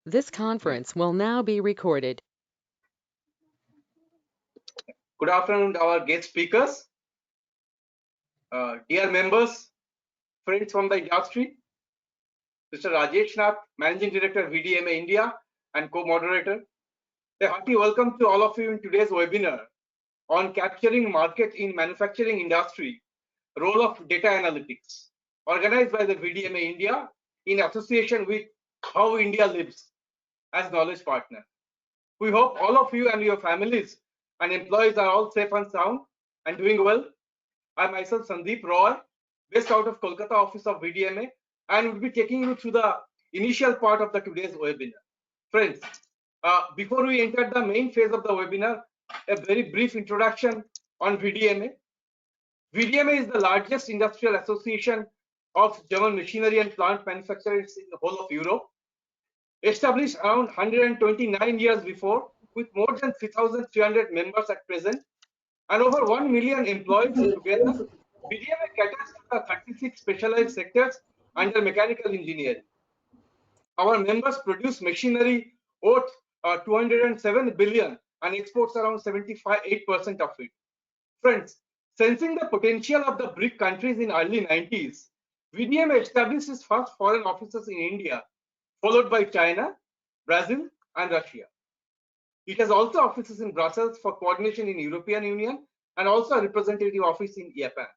This conference will now be recorded. Good afternoon, our guest speakers, dear members, friends from the industry, Mr. Rajesh Nath, Managing Director, VDMA India, and co-moderator. A hearty welcome to all of you in today's webinar on capturing market in manufacturing industry, role of data analytics, organized by the VDMA India in association with How India Lives as knowledge partner. We hope all of you and your families and employees are all safe and sound and doing well. I myself, Sandeep Roy, based out of Kolkata office of VDMA, and will be taking you through the initial part of today's webinar. Friends, before we enter the main phase of the webinar, a very brief introduction on VDMA. VDMA is the largest industrial association of German machinery and plant manufacturers in the whole of Europe. Established around 129 years before, with more than 3,300 members at present, and over 1 million employees together, VDMA caters to the 36 specialized sectors under mechanical engineering. Our members produce machinery worth 207 billion and exports around 78% of it. Friends, sensing the potential of the BRIC countries in early 90s, VDMA established its first foreign offices in India, followed by China, Brazil, and Russia. It has also offices in Brussels for coordination in European Union and also a representative office in Japan.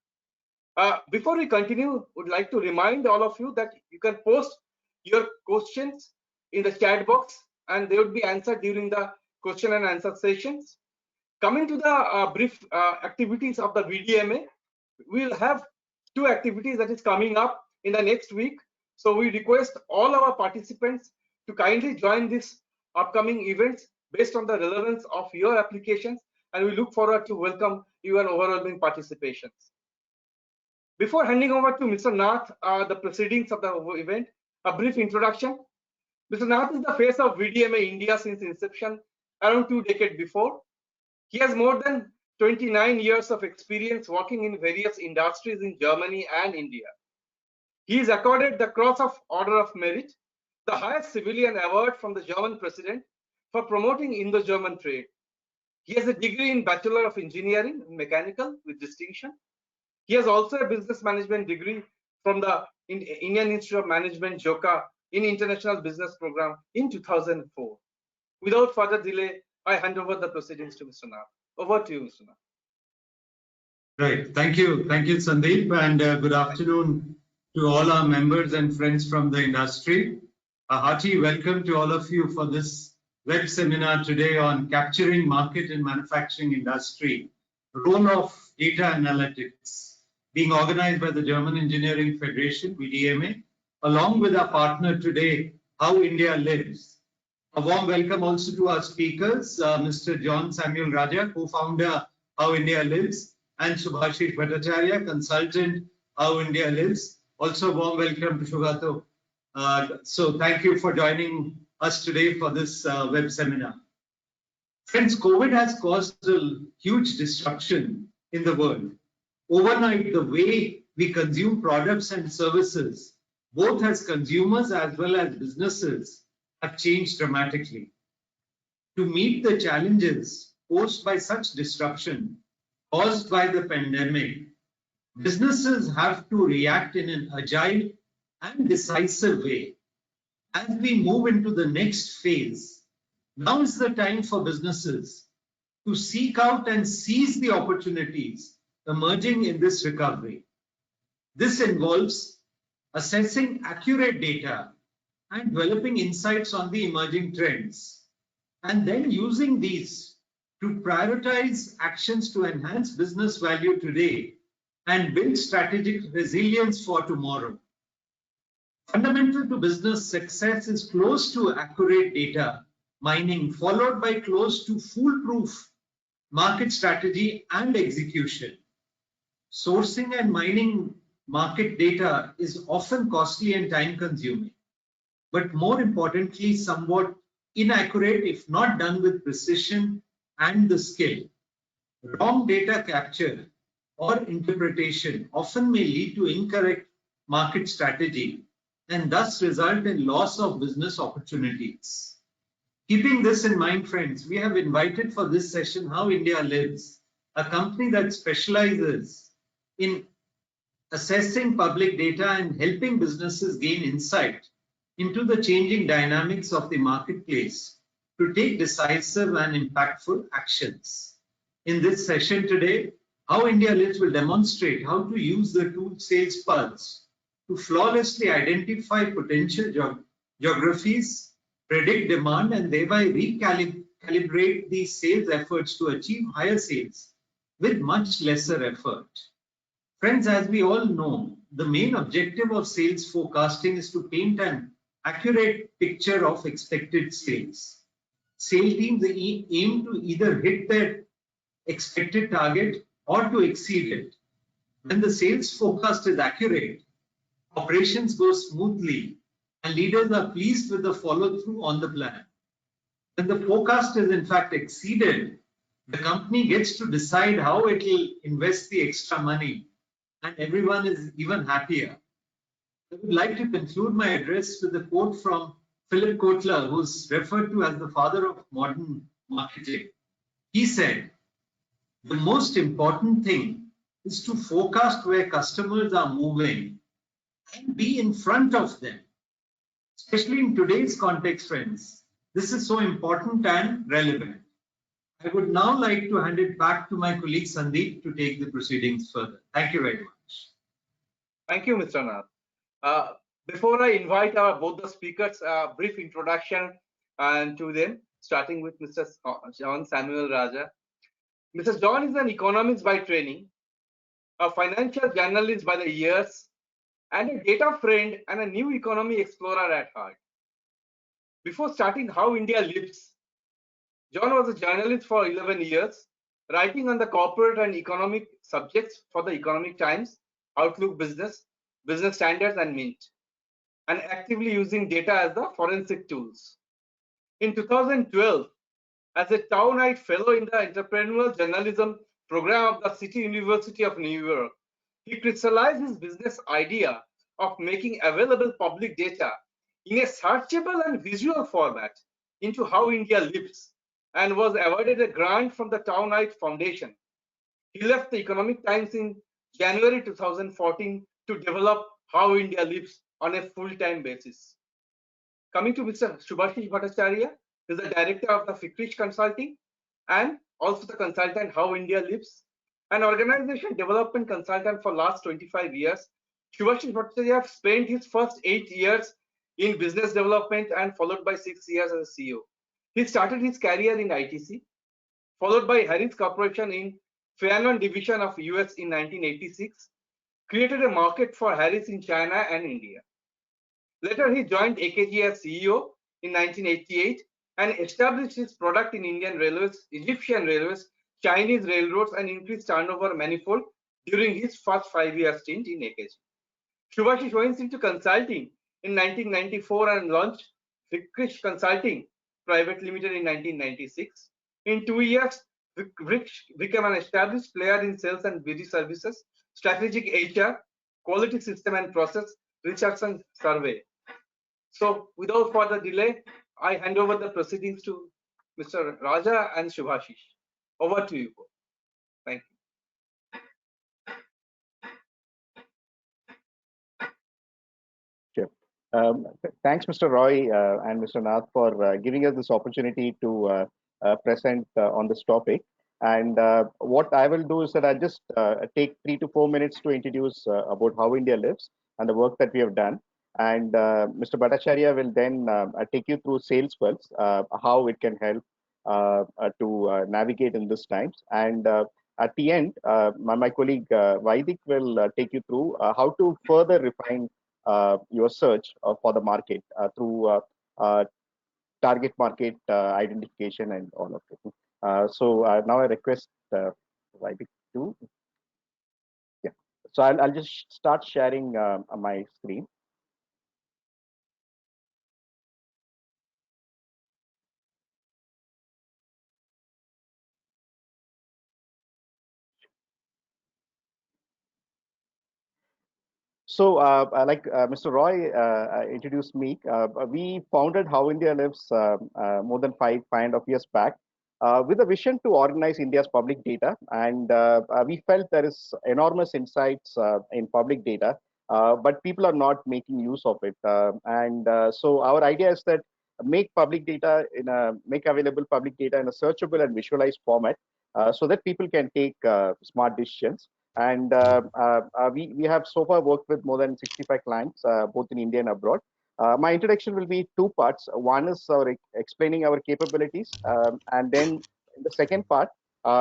Before we continue, would like to remind all of you that you can post your questions in the chat box and they would be answered during the question and answer sessions. Coming to the brief activities of the VDMA, we'll have two activities that is coming up in the next week. So we request all our participants to kindly join these upcoming events based on the relevance of your applications, and we look forward to welcome your overwhelming participations. Before handing over to Mr. Nath, the proceedings of the event, a brief introduction. Mr. Nath is the face of VDMA India since inception, around 2 decades before. He has more than 29 years of experience working in various industries in Germany and India. He is accorded the Cross of Order of Merit, the highest civilian award from the German president for promoting Indo-German trade. He has a degree in Bachelor of Engineering in Mechanical with distinction. He has also a business management degree from the Indian Institute of Management, JOCA, in International Business Program in 2004. Without further delay, I hand over the proceedings to Mr. Nath. Over to you, Mr. Nath. Right. Thank you, Sandeep, and good afternoon to all our members and friends from the industry. A hearty welcome to all of you for this web seminar today on capturing market in manufacturing industry, role of data analytics, being organized by the German Engineering Federation, VDMA, along with our partner today, How India Lives. A warm welcome also to our speakers, Mr. John Samuel Raja, co-founder How India Lives, and Subhashish Bhattacharya, consultant How India Lives. Also, warm welcome to Shugato. So thank you for joining us today for this web seminar. Friends, COVID has caused a huge disruption in the world. Overnight, the way we consume products and services, both as consumers as well as businesses, have changed dramatically. To meet the challenges posed by such disruption caused by the pandemic, businesses have to react in an agile and decisive way. As we move into the next phase, now is the time for businesses to seek out and seize the opportunities emerging in this recovery. This involves assessing accurate data and developing insights on the emerging trends, and then using these to prioritize actions to enhance business value today and build strategic resilience for tomorrow. Fundamental to business success is close to accurate data mining, followed by close to foolproof market strategy and execution. Sourcing and mining market data is often costly and time consuming, but more importantly, somewhat inaccurate if not done with precision and the skill. Wrong data capture or interpretation often may lead to incorrect market strategy and thus result in loss of business opportunities. Keeping this in mind, friends, we have invited for this session How India Lives, a company that specializes in assessing public data and helping businesses gain insight into the changing dynamics of the marketplace to take decisive and impactful actions. In this session today, How India Lives will demonstrate how to use the tool Sales Pulse to flawlessly identify potential geographies, predict demand, and thereby recalibrate these sales efforts to achieve higher sales with much lesser effort. Friends, as we all know, the main objective of sales forecasting is to paint an accurate picture of expected sales. Sales teams aim to either hit their expected target or to exceed it. When the sales forecast is accurate, operations go smoothly and leaders are pleased with the follow through on the plan. When the forecast is in fact exceeded, the company gets to decide how it will invest the extra money and everyone is even happier. I would like to conclude my address with a quote from Philip Kotler, who's referred to as the father of modern marketing. He said, "The most important thing is to forecast where customers are moving and be in front of them." Especially in today's context, friends, this is so important and relevant. I would now like to hand it back to my colleague Sandeep to take the proceedings further. Thank you very much. Thank you, Mr. Nath. Before I invite both the speakers, a brief introduction to them, starting with Mr. John Samuel Raja. Mr. John is an economist by training, a financial journalist by the years, and a data friend and a new economy explorer at heart. Before starting How India Lives, John was a journalist for 11 years, writing on the corporate and economic subjects for the Economic Times, Outlook Business, Business Standards, and Mint, and actively using data as the forensic tools. In 2012, as a Townite Fellow in the Entrepreneurial Journalism program of the City University of New York, he crystallized his business idea of making available public data in a searchable and visual format into How India Lives, and was awarded a grant from the Townite Foundation. He left the Economic Times in January 2014 to develop How India Lives on a full-time basis. Coming to Mr. Subhashish Bhattacharya, who is the director of the Fikrish Consulting and also the consultant How India Lives, an organization development consultant for last 25 years. Subhashish Bhattacharya spent his first 8 years in business development and followed by 6 years as a CEO. He started his career in ITC, followed by Harris Corporation in Fairlawn division of US in 1986, created a market for Harris in China and India. Later, he joined AKG as CEO in 1988 and established his product in Indian Railways, Egyptian Railways, Chinese railroads, and increased turnover manifold during his first 5-year stint in AKG. Subhashish went into consulting in 1994 and launched Fikrish Consulting Private Limited in 1996. In 2 years, Fikrish became an established player in sales and BD services, strategic HR, quality system and process, research and survey. So without further delay, I hand over the proceedings to Mr. Raja and Subhashish. Over to you. Thank you. Thanks, Mr. Roy and Mr. Nath, for giving us this opportunity to present on this topic. And what I will do is that I'll just take 3 to 4 minutes to introduce about How India Lives and the work that we have done. And Mr. Bhattacharya will then take you through Sales Pulse, how it can help to navigate in these times. And at the end, my colleague Vaidik will take you through how to further refine your search for the market through target market identification and all of it. So now I request Vaidik to, yeah. So I'll just start sharing my screen. Like Mr. Roy introduced me, we founded How India Lives more than five and a half years back with a vision to organize India's public data. And we felt there is enormous insights in public data, but people are not making use of it. So our idea is that make available public data in a searchable and visualized format so that people can take smart decisions. And we have so far worked with more than 65 clients, both in India and abroad. My introduction will be two parts. One is explaining our capabilities, and then in the second part,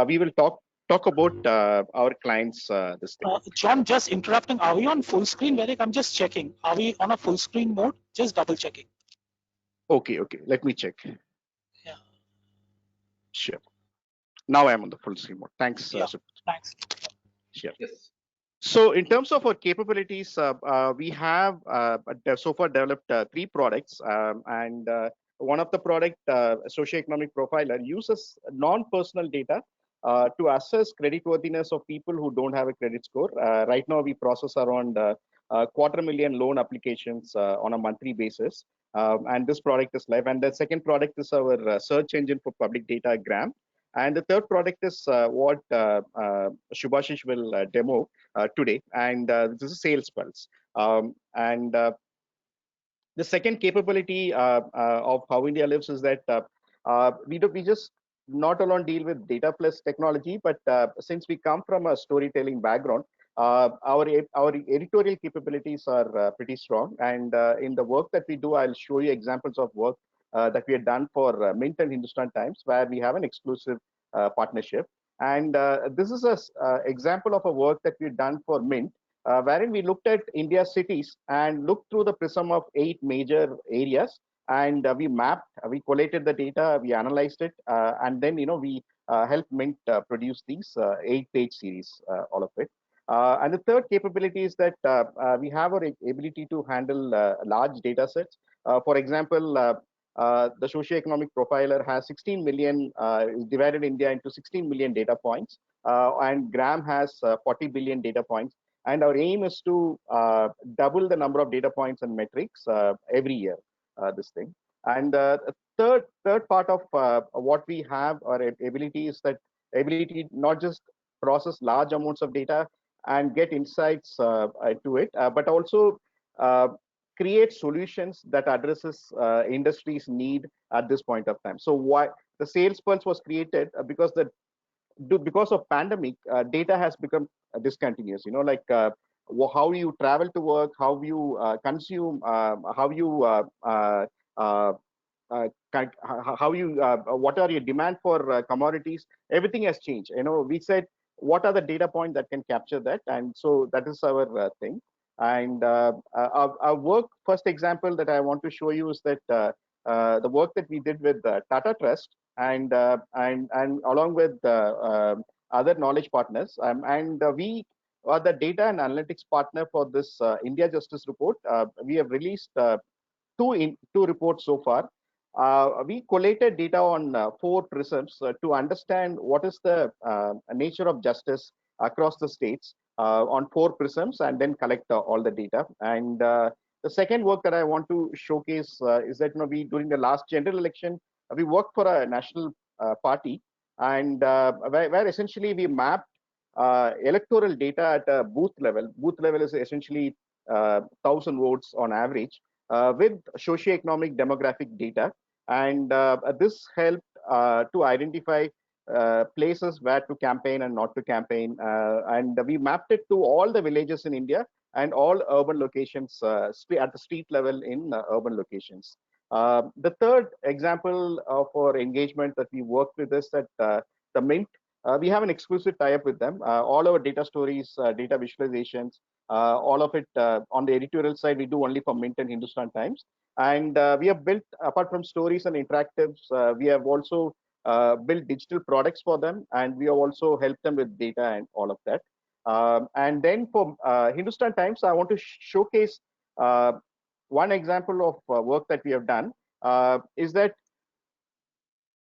we will talk about our clients this thing. John, just interrupting. Are we on full screen, Vedic? I'm just checking. Are we on a full screen mode? Just double checking. Okay. Let me check. Yeah. Sure. Now I am on the full screen mode. Thanks. Yeah. Thanks. Sure. Yes. So in terms of our capabilities, we have so far developed three products, and one of the product, socioeconomic profiler, uses non-personal data to assess creditworthiness of people who don't have a credit score. Right now, we process around 250,000 loan applications on a monthly basis, and this product is live. And the second product is our search engine for public data, Gram. And the third product is what Shubhashish will demo today, and this is Sales Pulse. The second capability of How India Lives is that we just not alone deal with data plus technology, but since we come from a storytelling background, our editorial capabilities are pretty strong. And in the work that we do, I'll show you examples of work that we have done for Mint and Hindustan Times, where we have an exclusive partnership. And this is an example of a work that we've done for Mint, wherein we looked at India's cities and looked through the prism of 8 major areas. And we collated the data, we analyzed it, and then we helped Mint produce these 8-page series, all of it. And the third capability is that we have our ability to handle large data sets. For example, the socioeconomic profiler has 16 million, divided India into 16 million data points, and Gram has 40 billion data points. And our aim is to double the number of data points and metrics every year, this thing. And third part of what we have, our ability is that ability not just process large amounts of data and get insights to it, but also create solutions that addresses industry's need at this point of time. So why the Sales Pulse was created because of pandemic, data has become discontinuous. Like how you travel to work, how you consume, how you what are your demand for commodities? Everything has changed. We said what are the data points that can capture that, and so that is our thing. And our work, first example that I want to show you is that the work that we did with Tata Trust and along with other knowledge partners, and we are the data and analytics partner for this India Justice Report. We have released two reports so far. We collated data on 4 prisms to understand what is the nature of justice across the states on 4 prisms, and then collect all the data. And the second work that I want to showcase is that we, during the last general election, we worked for a national party, and where essentially we mapped electoral data at a booth level. Booth level is essentially 1,000 votes on average, with socioeconomic demographic data. And this helped to identify places where to campaign and not to campaign. And we mapped it to all the villages in India and all urban locations at the street level in urban locations. The third example for engagement that we work with is that the Mint. We have an exclusive tie-up with them. All our data stories, data visualizations, all of it on the editorial side, we do only for Mint and Hindustan Times. And we have built, apart from stories and interactives, we have also built digital products for them, and we have also helped them with data and all of that. And then for Hindustan Times, I want to showcase one example of work that we have done, is that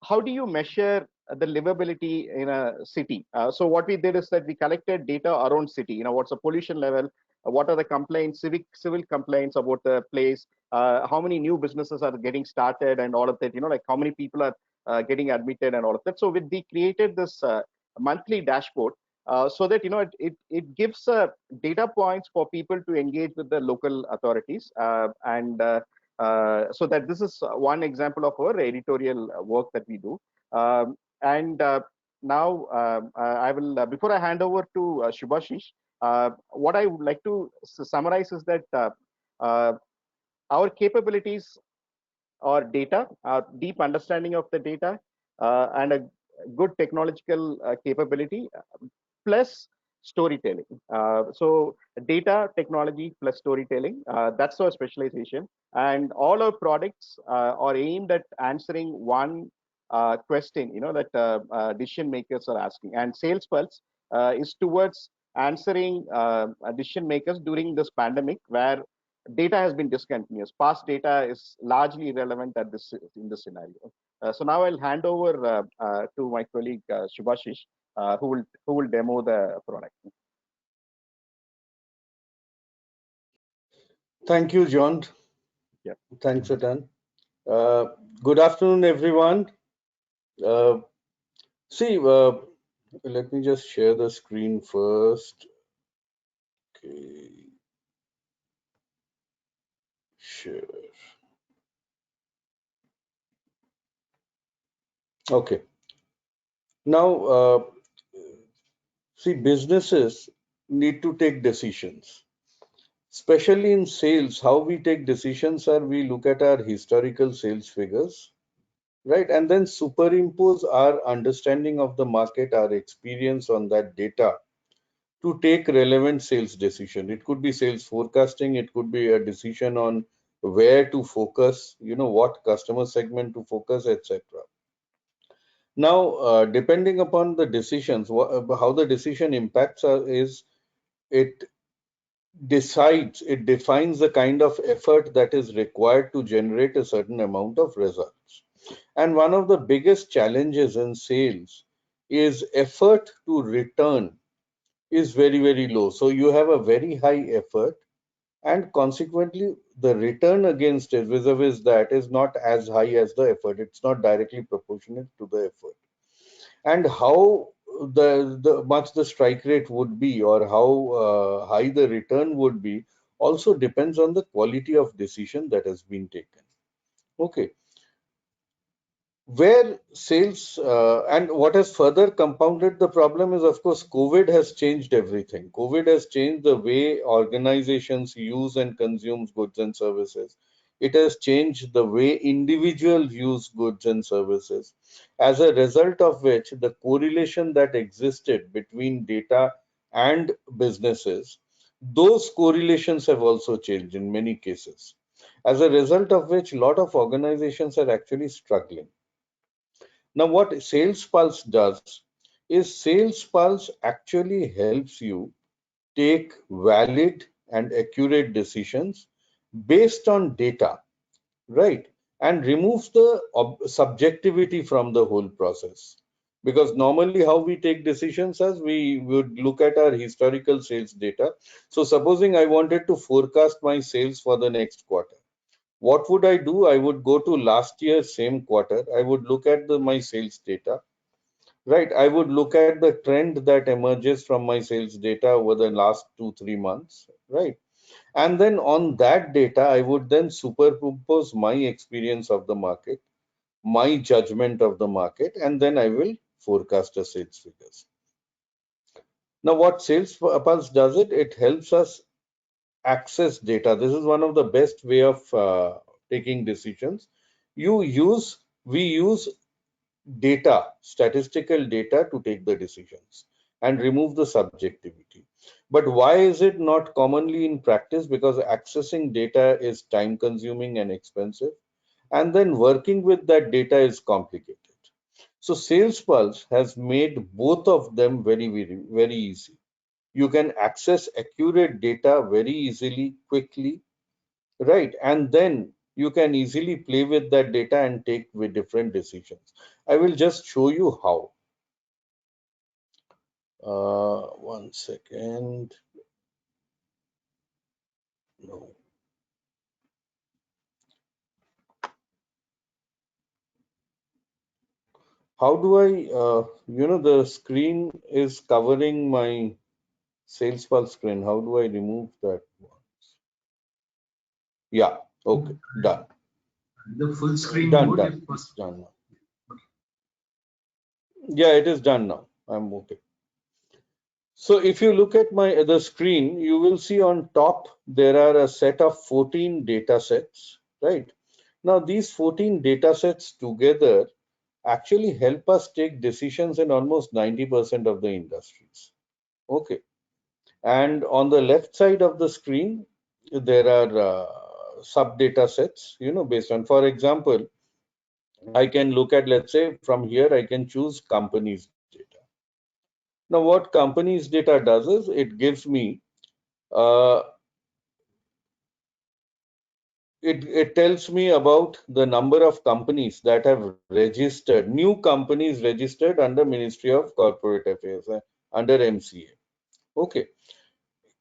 how do you measure the livability in a city? So what we did is that we collected data around city. What's the pollution level? what are the complaints, civil complaints about the place, how many new businesses are getting started and all of that, like how many people are getting admitted and all of that. So we created this monthly dashboard so that it gives data points for people to engage with the local authorities, and so that this is one example of our editorial work that we do. And Now I will, before I hand over to Shubhashish, what I would like to summarize is that our capabilities or data, deep understanding of the data, and a good technological capability, plus storytelling. So data, technology plus storytelling, that's our specialization. And all our products are aimed at answering one question, that decision makers are asking. And Sales Pulse is towards answering decision makers during this pandemic, where data has been discontinuous. Past data is largely irrelevant at in this scenario. So now I'll hand over to my colleague Shubhashish, who will demo the product. Thank you, John. Yeah. Thanks, Atan. Good afternoon, everyone. Let me just share the screen first. Okay. Share. Okay. Now, businesses need to take decisions. Especially in sales, how we take decisions are we look at our historical sales figures, right? And then superimpose our understanding of the market, our experience on that data to take relevant sales decision. It could be sales forecasting, it could be a decision on where to focus, what customer segment to focus, etc. Now, depending upon the decisions, how the decision impacts is it defines the kind of effort that is required to generate a certain amount of results. And one of the biggest challenges in sales is effort to return is very, very low. So you have a very high effort, and consequently the return against it vis-a-vis that is not as high as the effort. It's not directly proportionate to the effort. And how the much the strike rate would be, or how high the return would be, also depends on the quality of decision that has been taken. Okay. Where sales and what has further compounded the problem is, of course, COVID has changed everything. COVID has changed the way organizations use and consume goods and services. It has changed the way individuals use goods and services. As a result of which, the correlation that existed between data and businesses, those correlations have also changed in many cases. As a result of which, a lot of organizations are actually struggling. Now, what Sales Pulse does is Sales Pulse actually helps you take valid and accurate decisions based on data, right? And removes the subjectivity from the whole process. Because normally how we take decisions as we would look at our historical sales data. So supposing I wanted to forecast my sales for the next quarter. What would I do? I would go to last year's same quarter. I would look at my sales data, right? I would look at the trend that emerges from my sales data over the last 2-3 months, right? And then on that data, I would then superimpose my experience of the market, my judgment of the market, and then I will forecast the sales figures. Now, what Sales Pulse does it helps us access data. This is one of the best way of taking decisions. We use data, statistical data, to take the decisions and remove the subjectivity. But why is it not commonly in practice? Because accessing data is time consuming and expensive, and then working with that data is complicated. So Sales Pulse has made both of them very, very, very easy. You can access accurate data very easily, quickly, right? And then you can easily play with that data and take with different decisions. I will just show you how. One second. No. How do I, the screen is covering my Sales Pulse screen. How do I remove that one? Yeah, okay, done. The full screen Done, mode, done. if It's possible. done now. Yeah, it is done now. I'm okay. So if you look at the screen, you will see on top there are a set of 14 data sets, right? Now these 14 data sets together actually help us take decisions in almost 90% of the industries. Okay. And on the left side of the screen, there are sub data sets, based on, for example, I can look at, let's say from here, I can choose companies data. Now what companies data does is it gives me, uh, it tells me about the number of companies that have registered, new companies registered under Ministry of Corporate Affairs, under MCA. Okay.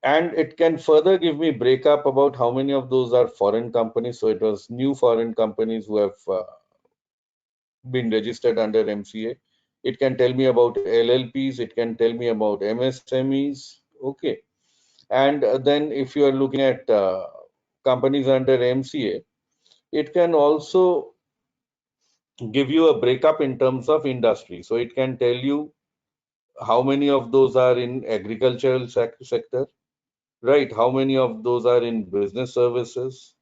And it can further give me breakup about how many of those are foreign companies. So it was new foreign companies who have been registered under MCA. It can tell me about LLPs. It can tell me about MSMEs. Okay. And then if you are looking at companies under MCA, it can also give you a breakup in terms of industry. So it can tell you how many of those are in agricultural sector, right? How many of those are in business services?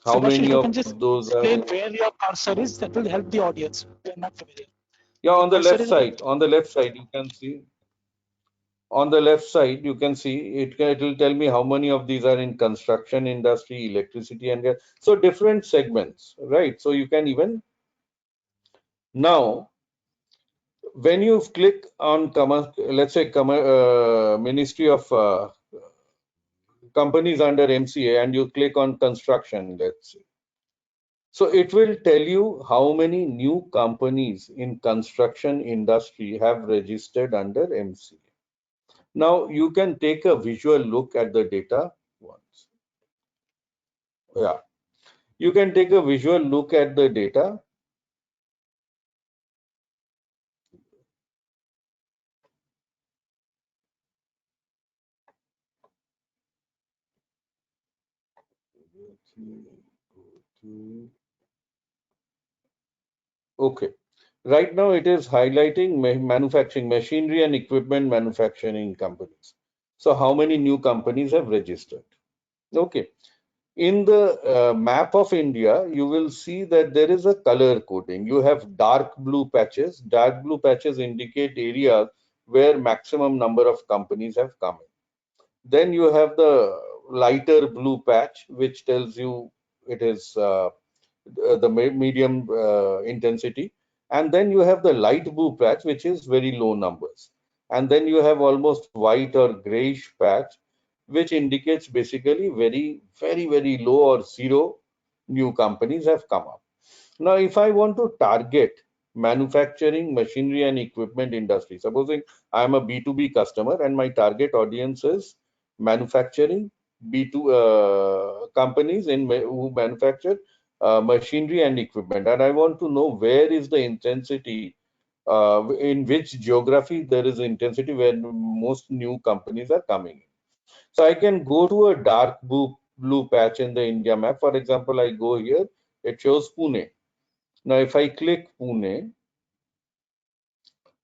How Subhashish, many you of can just those are explain in, where your cursor is. That will help the audience. They're not familiar. yeah, Your on the cursor left is on side, you can see, on the left side, you can see it will tell me how many of these are in construction industry, electricity and gas. So different segments, right? So you can even now, when you click on, let's say, Ministry of companies under MCA, and you click on construction, let's say. So it will tell you how many new companies in construction industry have registered under MCA. Now you can take a visual look at the data once. Yeah, you can take a visual look at the data. Okay. Right now it is highlighting manufacturing, machinery and equipment manufacturing companies. So how many new companies have registered? Okay. In the map of India, you will see that there is a color coding. You have dark blue patches. Dark blue patches indicate areas where maximum number of companies have come in. Then you have the lighter blue patch, which tells you it is the medium intensity. And then you have the light blue patch, which is very low numbers. And then you have almost white or grayish patch, which indicates basically very low or zero new companies have come up. Now, if I want to target manufacturing, machinery and equipment industry, supposing I am a B2B customer and my target audience is manufacturing, B2 companies who manufacture machinery and equipment, and I want to know where is the intensity, in which geography there is intensity where most new companies are coming in. So I can go to a dark blue patch in the India map. For example, I go here, it shows Pune. Now, if I click Pune,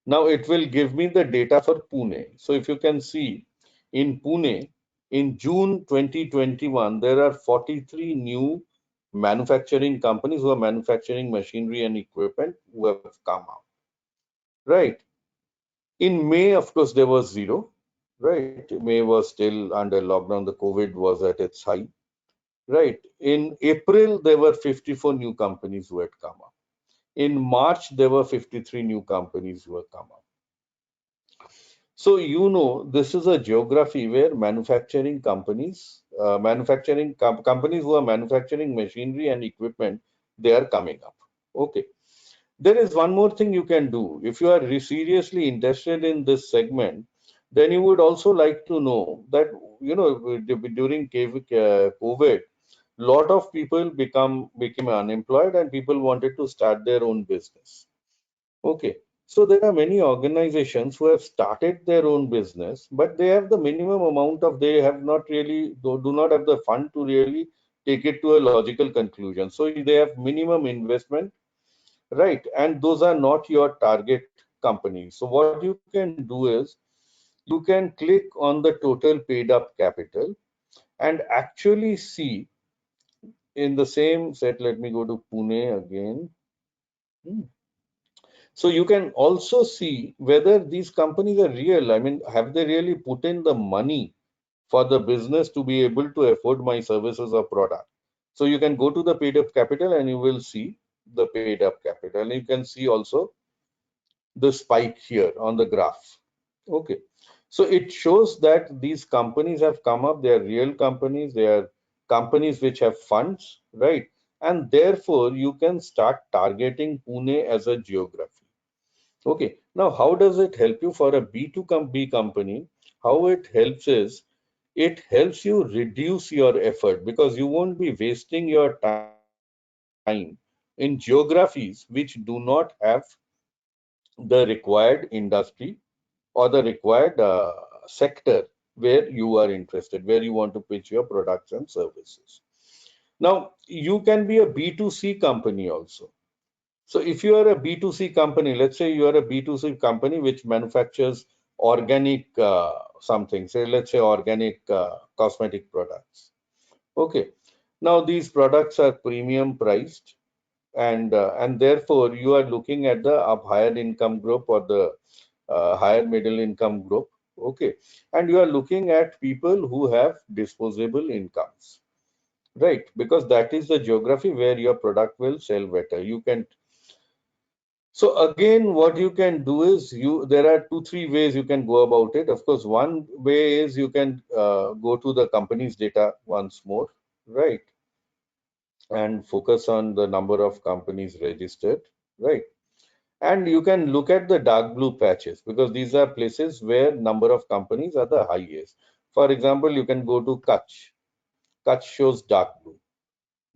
now it will give me the data for Pune. So if you can see in Pune, in June 2021, there are 43 new manufacturing companies who are manufacturing machinery and equipment who have come out. Right. In May, of course, there was zero. Right. May was still under lockdown. The COVID was at its height. Right. In April, there were 54 new companies who had come up. In March, there were 53 new companies who had come up. So, this is a geography where manufacturing companies, companies who are manufacturing machinery and equipment, they are coming up. Okay. There is one more thing you can do. If you are seriously interested in this segment, then you would also like to know that, during COVID, lot of people became unemployed and people wanted to start their own business. Okay. So there are many organizations who have started their own business, but they have the minimum amount of, they have not really, do not have the fund to really take it to a logical conclusion. So they have minimum investment, right? And those are not your target companies. So what you can do is, you can click on the total paid up capital and actually see in the same set. Let me go to Pune again. Hmm. So you can also see whether these companies are real. I mean, have they really put in the money for the business to be able to afford my services or product? So you can go to the paid up capital and you will see the paid up capital. And you can see also the spike here on the graph. Okay. So it shows that these companies have come up, they are real companies, they are companies which have funds, right? And therefore you can start targeting Pune as a geography. Okay, now how does it help you for a B2B company? How it helps is, it helps you reduce your effort because you won't be wasting your time in geographies which do not have the required industry or the required sector where you are interested, where you want to pitch your products and services. Now, you can be a B2C company also. So if you are a B2C company, let's say you are a B2C company which manufactures organic something, say let's say organic cosmetic products. Okay. Now these products are premium priced, and therefore you are looking at the higher income group or the higher middle income group. Okay. And you are looking at people who have disposable incomes, right? Because that is the geography where your product will sell better. You can, so again, what you can do is, there are 2-3 ways you can go about it. Of course, one way is you can go to the company's data once more, right? And focus on the number of companies registered, right? And you can look at the dark blue patches because these are places where number of companies are the highest. For example, you can go to Kutch. Kutch shows dark blue.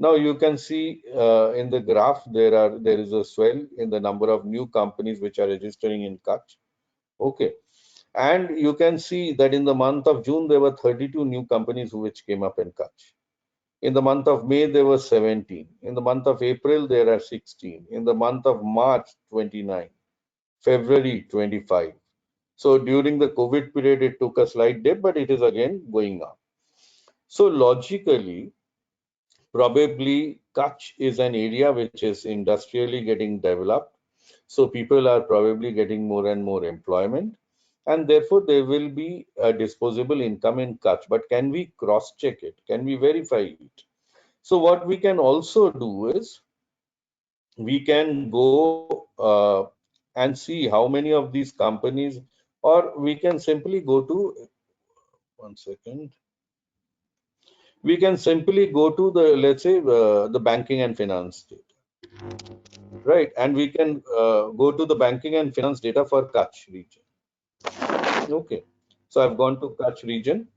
Now you can see in the graph there is a swell in the number of new companies which are registering in Kutch. Okay, and you can see that in the month of June there were 32 new companies which came up in Kutch. In the month of May there were 17. In the month of April there are 16. In the month of March 29. February 25. So during the COVID period it took a slight dip, but it is again going up. So logically, probably Kutch is an area which is industrially getting developed. So people are probably getting more and more employment, and therefore there will be a disposable income in Kutch. But can we cross check it? Can we verify it? So what we can also do is, we can go and see how many of these companies, or we can simply go to, one second, we can simply go to the, let's say, the banking and finance data, right? And we can go to the banking and finance data for Kutch region. Okay, so I've gone to Kutch region.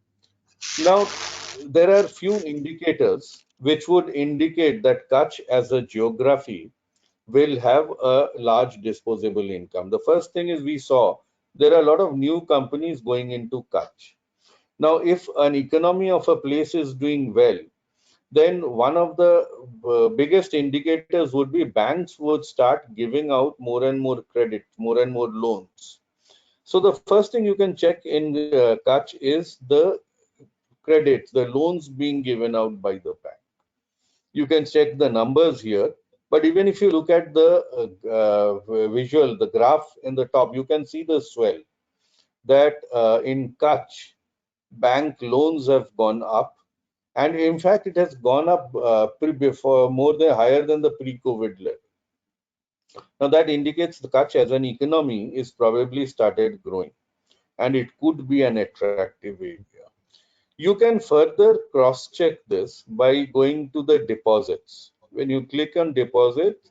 Now there are few indicators which would indicate that Kutch as a geography will have a large disposable income. The first thing is, we saw there are a lot of new companies going into Kutch. Now, if an economy of a place is doing well, then one of the biggest indicators would be banks would start giving out more and more credit, more and more loans. So the first thing you can check in Kutch is the credits, the loans being given out by the bank. You can check the numbers here. But even if you look at the visual, the graph in the top, you can see the swell that in Kutch, bank loans have gone up. And in fact, it has gone up before more than higher than the pre-COVID level. Now that indicates the Kutch as an economy is probably started growing, and it could be an attractive area. You can further cross-check this by going to the deposits. When you click on deposit,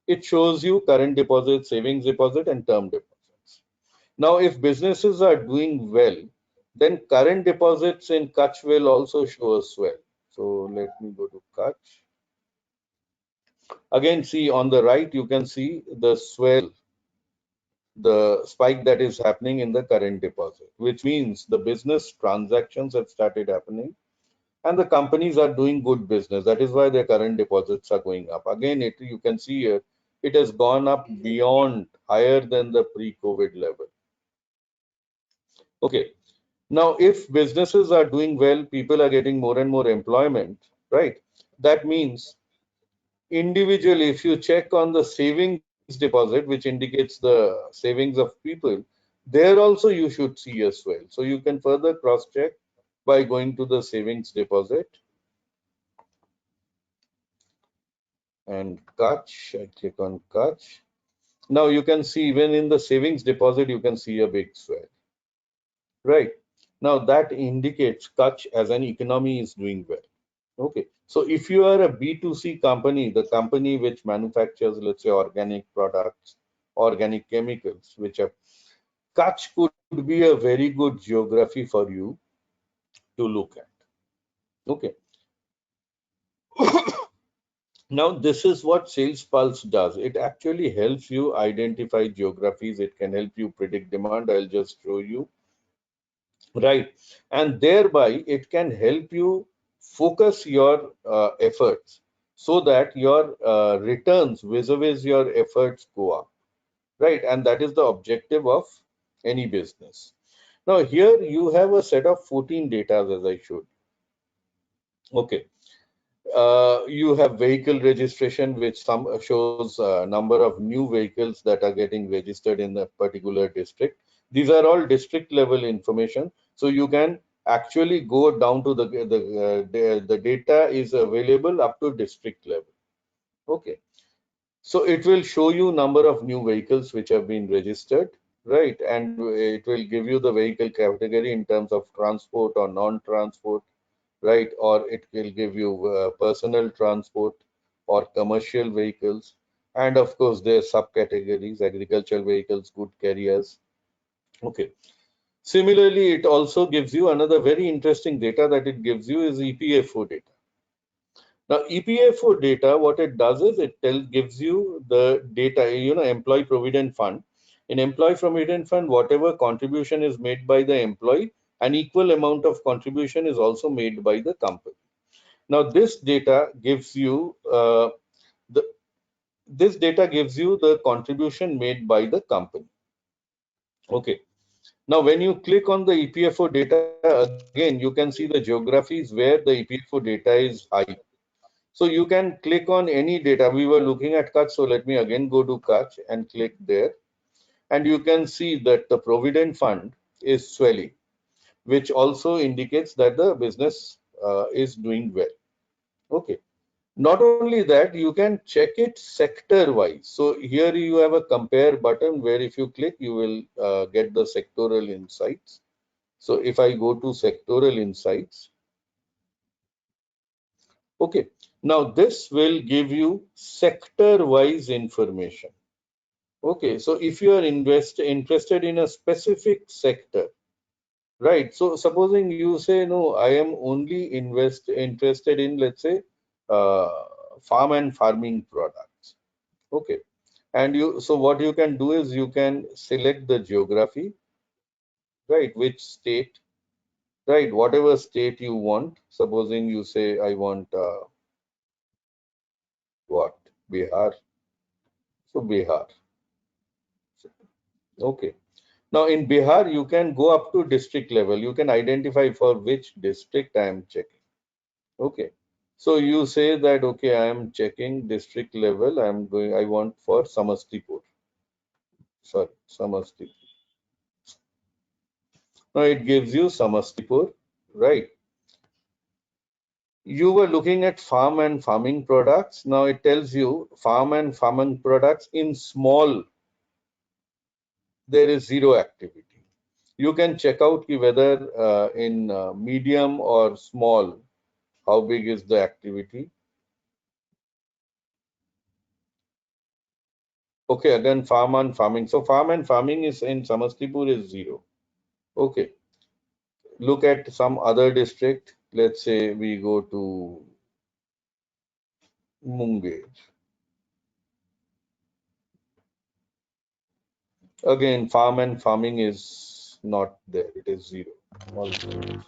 it shows you current deposit, savings deposit, and term deposits. Now, if businesses are doing well, then current deposits in Kutch will also show a swell. So let me go to Kutch. Again, see on the right, you can see the swell, the spike that is happening in the current deposit, which means the business transactions have started happening and the companies are doing good business. That is why their current deposits are going up. Again, you can see here, it has gone up beyond, higher than the pre-COVID level. Okay. Now, if businesses are doing well, people are getting more and more employment, right? That means individually, if you check on the savings deposit, which indicates the savings of people, there also you should see a swell. So you can further cross-check by going to the savings deposit. And Kutch, I click on Kutch. Now you can see even in the savings deposit, you can see a big swell, right? Now that indicates Kutch as an economy is doing well. Okay, so if you are a B2C company, the company which manufactures, let's say, organic products, organic chemicals, which are Kutch could be a very good geography for you to look at. Okay. Now, this is what Sales Pulse does. It actually helps you identify geographies. It can help you predict demand. I'll just show you. Right. And thereby, it can help you focus your efforts so that your returns vis-a-vis your efforts go up. Right. And that is the objective of any business. Now, here you have a set of 14 data as I showed. Okay. You have vehicle registration, which shows number of new vehicles that are getting registered in a particular district. These are all district level information, so you can actually go down to the data is available up to district level. Okay, so it will show you number of new vehicles which have been registered, right? And it will give you the vehicle category in terms of transport or non-transport, right? Or it will give you personal transport or commercial vehicles. And of course, there are subcategories, agricultural vehicles, good carriers. Okay. Similarly, it also gives you another very interesting data that it gives you is EPFO data. Now, EPFO data, what it does is it gives you the data, Employee Provident Fund. In Employee Provident Fund, whatever contribution is made by the employee, an equal amount of contribution is also made by the company. Now, this data gives you the contribution made by the company. Okay. Now, when you click on the EPFO data, again, you can see the geographies where the EPFO data is high. So you can click on any data. We were looking at Kutch, so let me again go to Kutch and click there. And you can see that the Provident Fund is swelling, which also indicates that the business is doing well. Okay. Not only that, you can check it sector wise. So here you have a compare button where if you click, you will get the sectoral insights. So if I go to sectoral insights, okay, now this will give you sector wise information. Okay, so if you are interested in a specific sector, right? So supposing you say, no, I am only interested in, let's say, farm and farming products. Okay, and so what you can do is you can select the geography, right? Which state, right? Whatever state you want. Supposing you say I want what? Bihar. So Bihar. Okay. Now in Bihar, you can go up to district level. You can identify for which district I am checking. Okay. So you say that, okay, I am checking district level. I want for Samastipur. Sorry, Samastipur. Now it gives you Samastipur, right? You were looking at farm and farming products. Now it tells you farm and farming products in small, there is zero activity. You can check out whether in medium or small, how big is the activity. Okay, again, farm and farming. So farm and farming is in Samastipur is 0. Okay. Look at some other district. Let's say we go to Munger. Again, farm and farming is not there. It is 0. All zeros.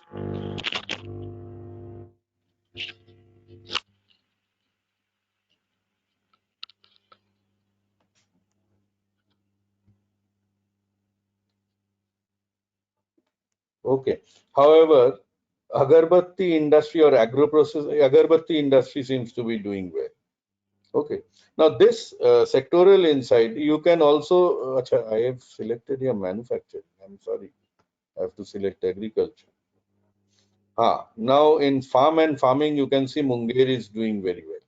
Okay. However, agarbatti industry or agarbatti industry seems to be doing well. Okay. Now this sectoral insight, you can also, I have selected here manufacturing. I'm sorry. I have to select agriculture. Now in farm and farming, you can see Munger is doing very well.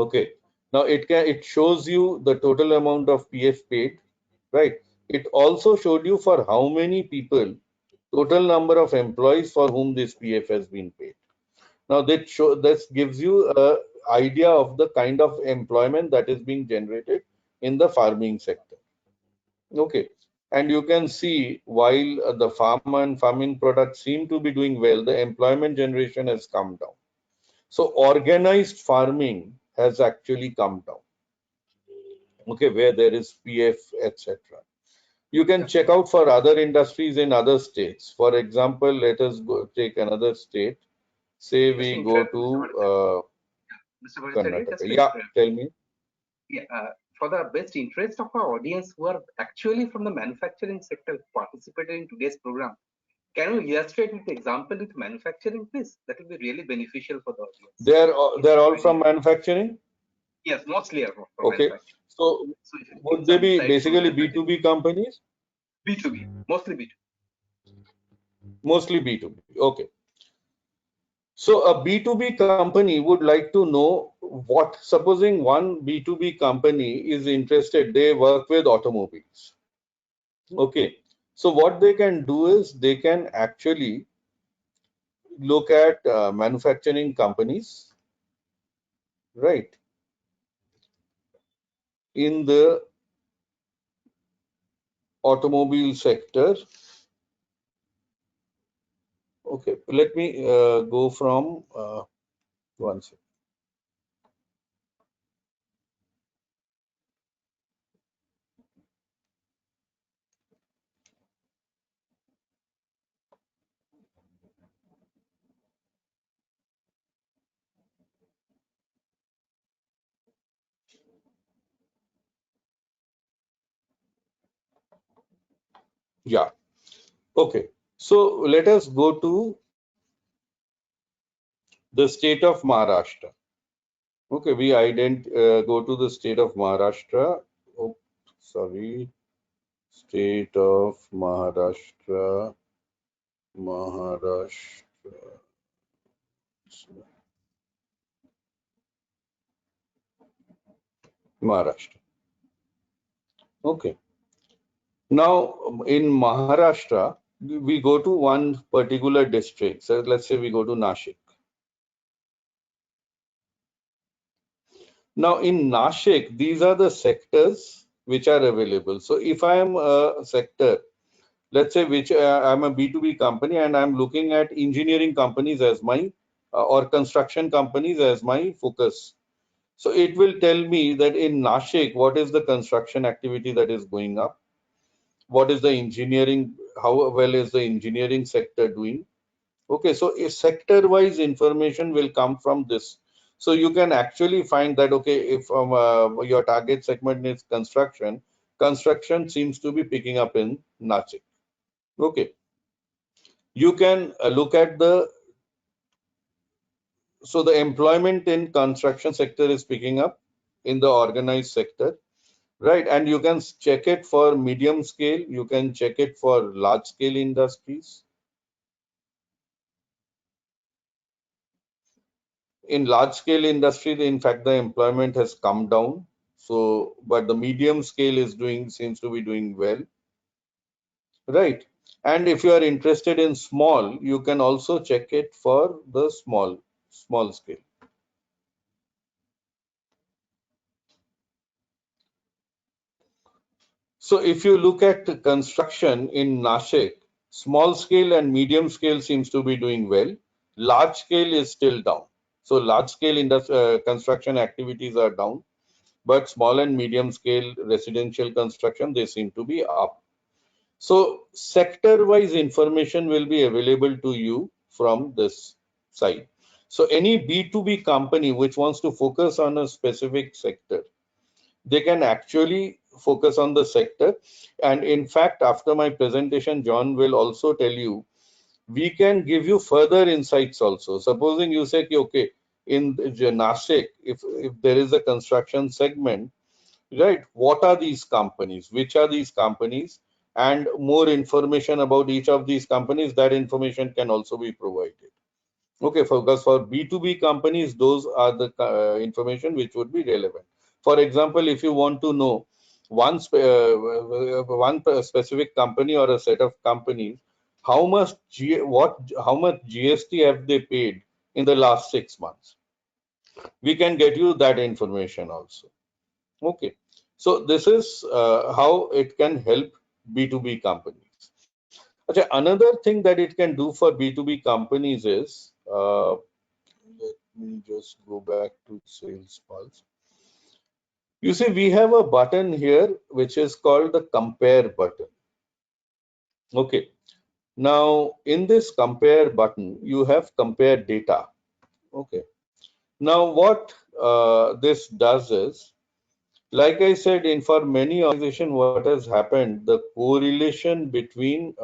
Okay. Now it shows you the total amount of PF paid, right? It also showed you for how many people, total number of employees for whom this PF has been paid. Now this gives you a idea of the kind of employment that is being generated in the farming sector. Okay. And you can see while the farm and farming products seem to be doing well, the employment generation has come down. So organized farming has actually come down. Okay, where there is PF, etc. You can check out for other industries in other states. For example, let us take another state. Say we go to Mr. Bhattacharya, Karnataka. Yeah, tell me. Yeah, for the best interest of our audience who are actually from the manufacturing sector participated in today's program, can you illustrate with example with manufacturing, please? That will be really beneficial for the audience. They're all from manufacturing? Yes, mostly are from Okay. manufacturing. So would they be basically B2B companies? B2B, mostly B2B. Mostly B2B. Okay. So a B2B company would like to know what, supposing one B2B company is interested, they work with automobiles. Okay. So what they can do is they can actually look at manufacturing companies, right, in the automobile sector. Okay, let me go from one second. Yeah. Okay. So let us go to the state of Maharashtra. Okay, we go to the state of Maharashtra. Oh, sorry, state of Maharashtra, Maharashtra. Okay. Now in Maharashtra, we go to one particular district. So let's say we go to Nashik. Now in Nashik, these are the sectors which are available. So if I am a sector, let's say which I'm a B2B company and I'm looking at engineering companies as my or construction companies as my focus. So it will tell me that in Nashik, what is the construction activity that is going up? What is the engineering? How well is the engineering sector doing? Okay, so a sector-wise information will come from this. So you can actually find that, okay, if your target segment is construction, construction seems to be picking up in Nashik. Okay. You can look at so the employment in construction sector is picking up in the organized sector, right? And you can check it for medium scale, you can check it for large scale industries. In large scale industry, in fact, the employment has come down. So, but the medium scale is seems to be doing well, right? And if you are interested in small, you can also check it for the small scale. So if you look at construction in Nashik, small scale and medium scale seems to be doing well. Large scale is still down. So large scale construction activities are down, but small and medium scale residential construction, they seem to be up. So sector wise information will be available to you from this side. So any B2B company which wants to focus on a specific sector, they can actually focus on the sector. And in fact, after my presentation, John will also tell you, we can give you further insights also. Supposing you say, okay, in Nashik, if there is a construction segment, right, what are these companies, which are these companies, and more information about each of these companies, that information can also be provided. Okay, because for B2B companies, those are the information which would be relevant. For example, if you want to know one specific company or a set of companies, how much GST have they paid in the last 6 months? We can get you that information also. Okay, so this is how it can help B2B companies. Okay, another thing that it can do for B2B companies is, let me just go back to Sales Pulse. You see, we have a button here which is called the compare button. Okay, now in this compare button, you have compare data. Okay, now what this does is, like I said, for many organizations, what has happened, the correlation between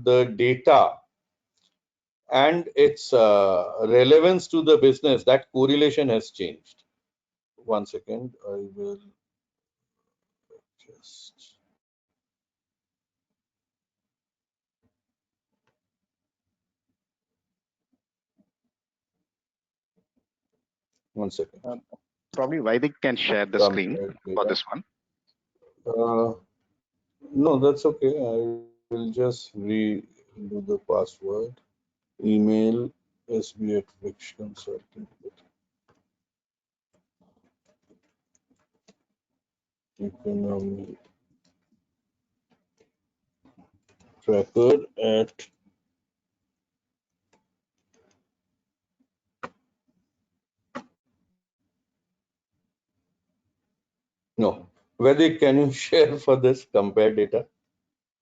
the data and its relevance to the business, that correlation has changed. One second, I will just. One second. Probably Vaidik can share the screen for this one. No, that's okay. I will just redo the password. Email SB@Vix Consulting. Economy tracker at no. Vaidik, can you share for this compare data?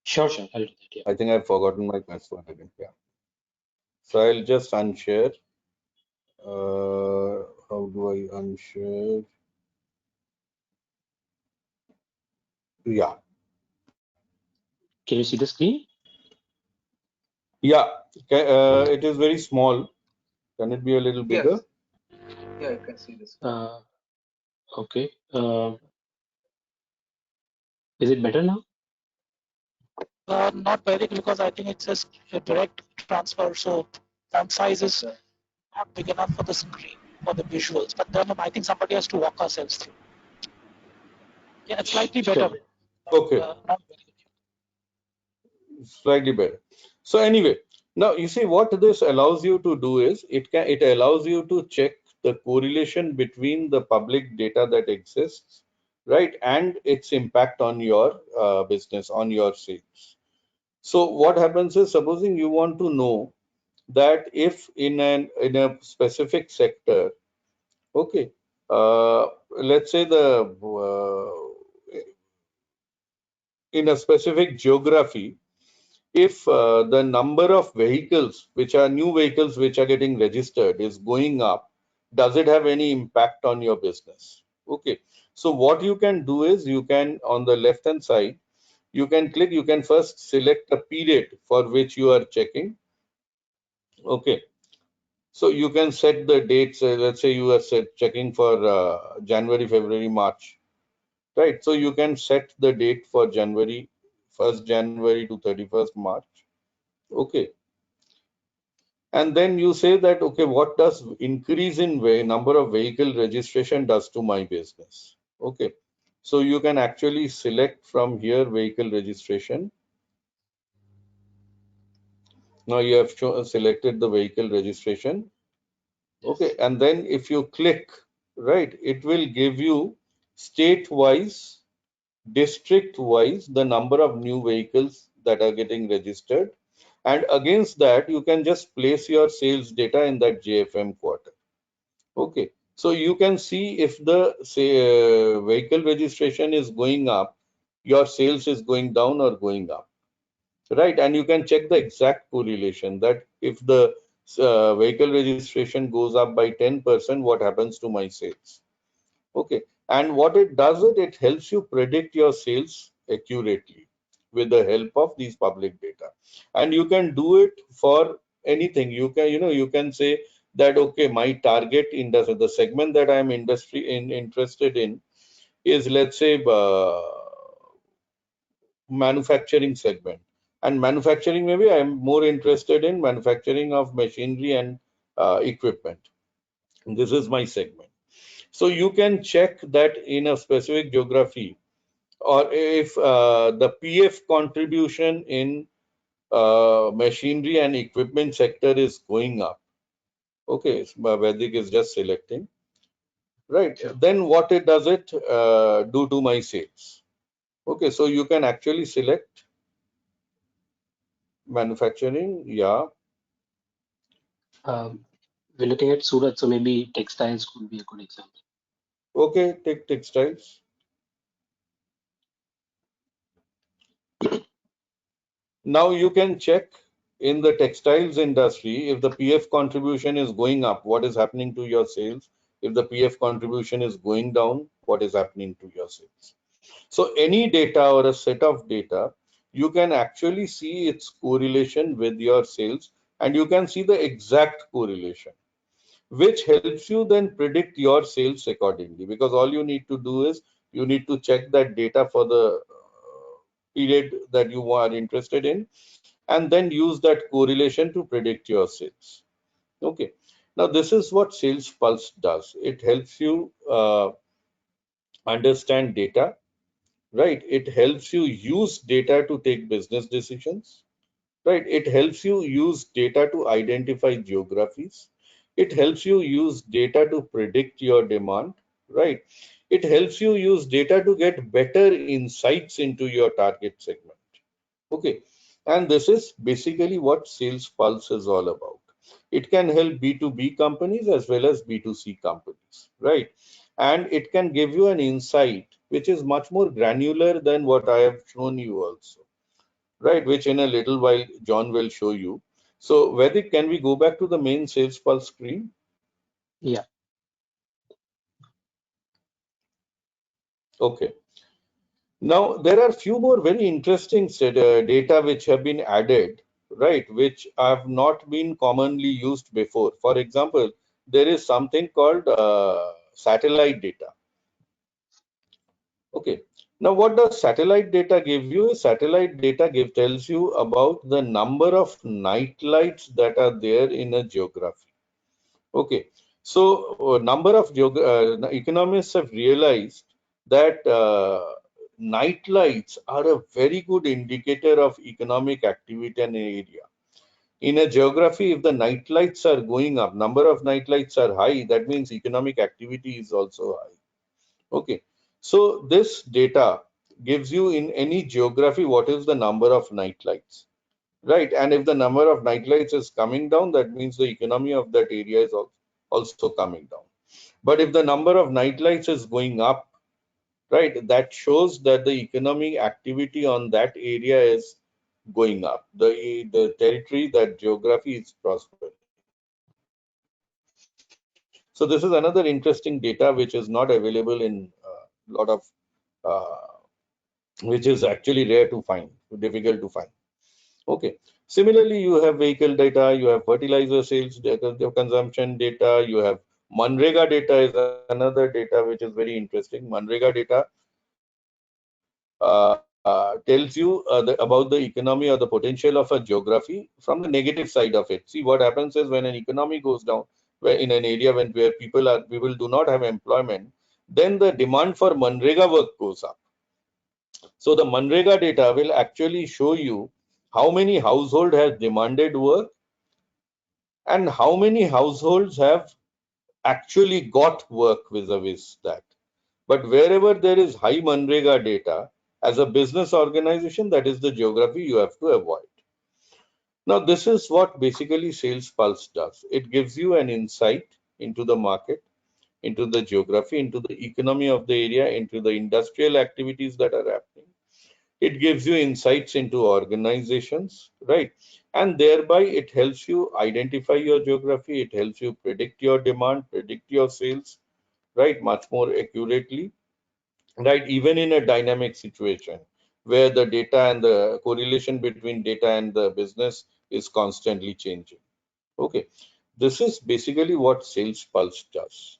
Sure, I'll do that. Yeah. I think I've forgotten my password again. Yeah. So I'll just unshare. How do I unshare? Yeah. Can you see the screen? Yeah. It is very small. Can it be a little bigger? Yes. Yeah, you can see this. Okay. Is it better now? Not very, because I think it says a direct transfer, so font size is not big enough for the screen, for the visuals. But then I think somebody has to walk ourselves through. Yeah, it's slightly better. Sure. Okay. Not very good. Slightly better. So anyway, now you see what this allows you to do is it allows you to check the correlation between the public data that exists, right, and its impact on your business, on your sales. So what happens is, supposing you want to know that if in a specific sector, okay, let's say in a specific geography, if the number of vehicles, which are new vehicles which are getting registered, is going up, does it have any impact on your business? Okay, so what you can do is, you can, on the left hand side, you can click, you can first select a period for which you are checking. Okay, so you can set the dates. Let's say you are checking for January, February, March, right? So you can set the date for January, 1st January to 31st March. Okay, and then you say that, okay, what does increase in number of vehicle registration does to my business? Okay, so you can actually select from here vehicle registration. Now you have selected the vehicle registration. Okay, and then if you click, right, it will give you state-wise, district-wise, the number of new vehicles that are getting registered. And against that, you can just place your sales data in that JFM quarter. Okay, so you can see if the vehicle registration is going up, your sales is going down or going up, right? And you can check the exact correlation that if the vehicle registration goes up by 10%, what happens to my sales? Okay, and what it does, it helps you predict your sales accurately with the help of these public data. And you can do it for anything. You can, you can say that, okay, my target industry, the segment that I'm interested in is, let's say, manufacturing segment. And manufacturing, maybe I'm more interested in manufacturing of machinery and equipment. This is my segment. So you can check that in a specific geography, or if the PF contribution in machinery and equipment sector is going up. Okay, Vedic is just selecting, right? Sure. Then what it does it do to my sales? Okay, so you can actually select manufacturing, yeah. We're looking at Surat, so maybe textiles could be a good example. Okay, take textiles. Now you can check in the textiles industry, if the PF contribution is going up, what is happening to your sales? If the PF contribution is going down, what is happening to your sales? So any data or a set of data, you can actually see its correlation with your sales, and you can see the exact correlation, which helps you then predict your sales accordingly, because all you need to do is you need to check that data for the period that you are interested in, and then use that correlation to predict your sales. Okay, now this is what Sales Pulse does. It helps you understand data, right? It helps you use data to take business decisions, right? It helps you use data to identify geographies. It helps you use data to predict your demand, right? It helps you use data to get better insights into your target segment. Okay, and this is basically what Sales Pulse is all about. It can help B2B companies as well as B2C companies, right? And it can give you an insight which is much more granular than what I have shown you also, right? Which in a little while John will show you. So Vedic, can we go back to the main Sales Pulse screen? Yeah. Okay. Now, there are few more very interesting data which have been added, right, which have not been commonly used before. For example, there is something called satellite data. Okay. Now, what does satellite data give you? Satellite data tells you about the number of night lights that are there in a geography. Okay. So, number of economists have realized that night lights are a very good indicator of economic activity in an area. In a geography, if the night lights are going up, number of night lights are high, that means economic activity is also high. Okay, so this data gives you in any geography what is the number of night lights, right? And if the number of night lights is coming down, that means the economy of that area is also coming down. But if the number of night lights is going up, right, that shows that the economic activity on that area is going up. The territory, that geography is prospering. So this is another interesting data which is not available in a lot of, which is actually rare to find, difficult to find. Okay. Similarly, you have vehicle data, you have fertilizer sales data, consumption data, you have Manrega data is another data which is very interesting. Manrega data tells you about the economy or the potential of a geography from the negative side of it. See, what happens is when an economy goes down, where in an area where people do not have employment, then the demand for Manrega work goes up. So the Manrega data will actually show you how many households have demanded work and how many households have actually got work vis-a-vis that. But wherever there is high Manrega data, as a business organization, that is the geography you have to avoid. Now, this is what basically Sales Pulse does. It gives you an insight into the market, into the geography, into the economy of the area, into the industrial activities that are happening. It gives you insights into organizations, right? And thereby it helps you identify your geography. It helps you predict your demand, predict your sales, right? Much more accurately, right? Even in a dynamic situation where the data and the correlation between data and the business is constantly changing. Okay. This is basically what Sales Pulse does.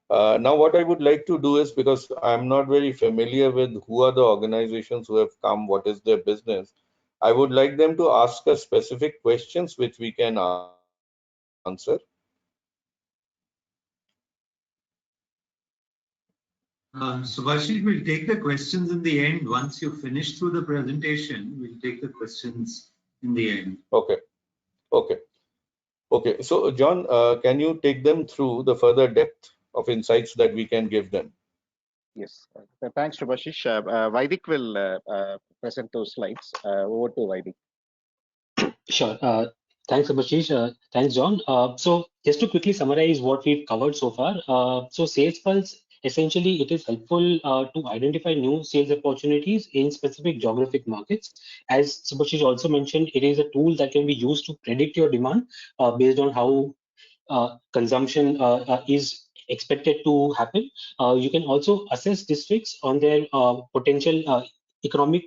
Now, what I would like to do is, because I'm not very familiar with who are the organizations who have come, what is their business, I would like them to ask us specific questions which we can answer. Subhashis, we'll take the questions in the end. Once you finish through the presentation, we'll take the questions in the end. Okay. Okay. Okay. So, John, can you take them through the further depth of insights that we can give them? Yes. Thanks, Subhashish. Vaidik will present those slides. Over to Vaidik. Sure. Thanks, Abhashish. Thanks, John. So just to quickly summarize what we've covered so far. So Sales Pulse, essentially, it is helpful to identify new sales opportunities in specific geographic markets. As Subhashish also mentioned, it is a tool that can be used to predict your demand based on how consumption is expected to happen. You can also assess districts on their potential economic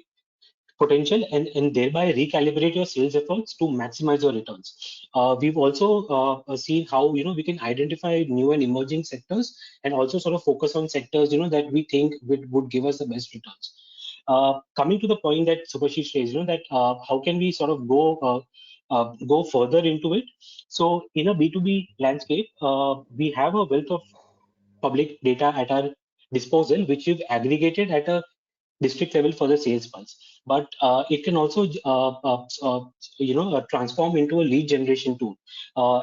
potential and thereby recalibrate your sales efforts to maximize your returns. We've also seen how we can identify new and emerging sectors and also sort of focus on sectors that we think would give us the best returns. Coming to the point that Subhashish raised, that how can we sort of go further into it? So in a B2B landscape, we have a wealth of public data at our disposal, which we've aggregated at a district level for the Sales Pulse. But it can also, transform into a lead generation tool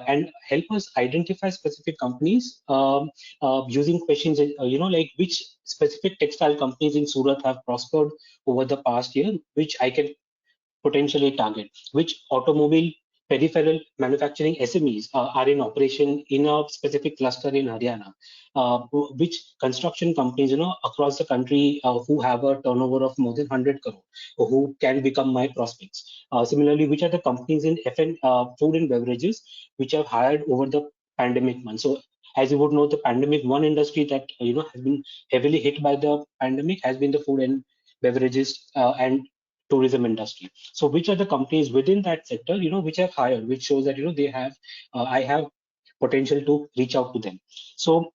and help us identify specific companies using questions, like which specific textile companies in Surat have prospered over the past year, which I can potentially target, which automobile peripheral manufacturing SMEs are in operation in a specific cluster in Haryana, which construction companies, across the country who have a turnover of more than 100 crore, who can become my prospects. Similarly, which are the companies in food and beverages, which have hired over the pandemic month. So as you would know, the pandemic, one industry that has been heavily hit by the pandemic has been the food and beverages and tourism industry. So which are the companies within that sector, which have hired, which shows that, they have, I have potential to reach out to them. So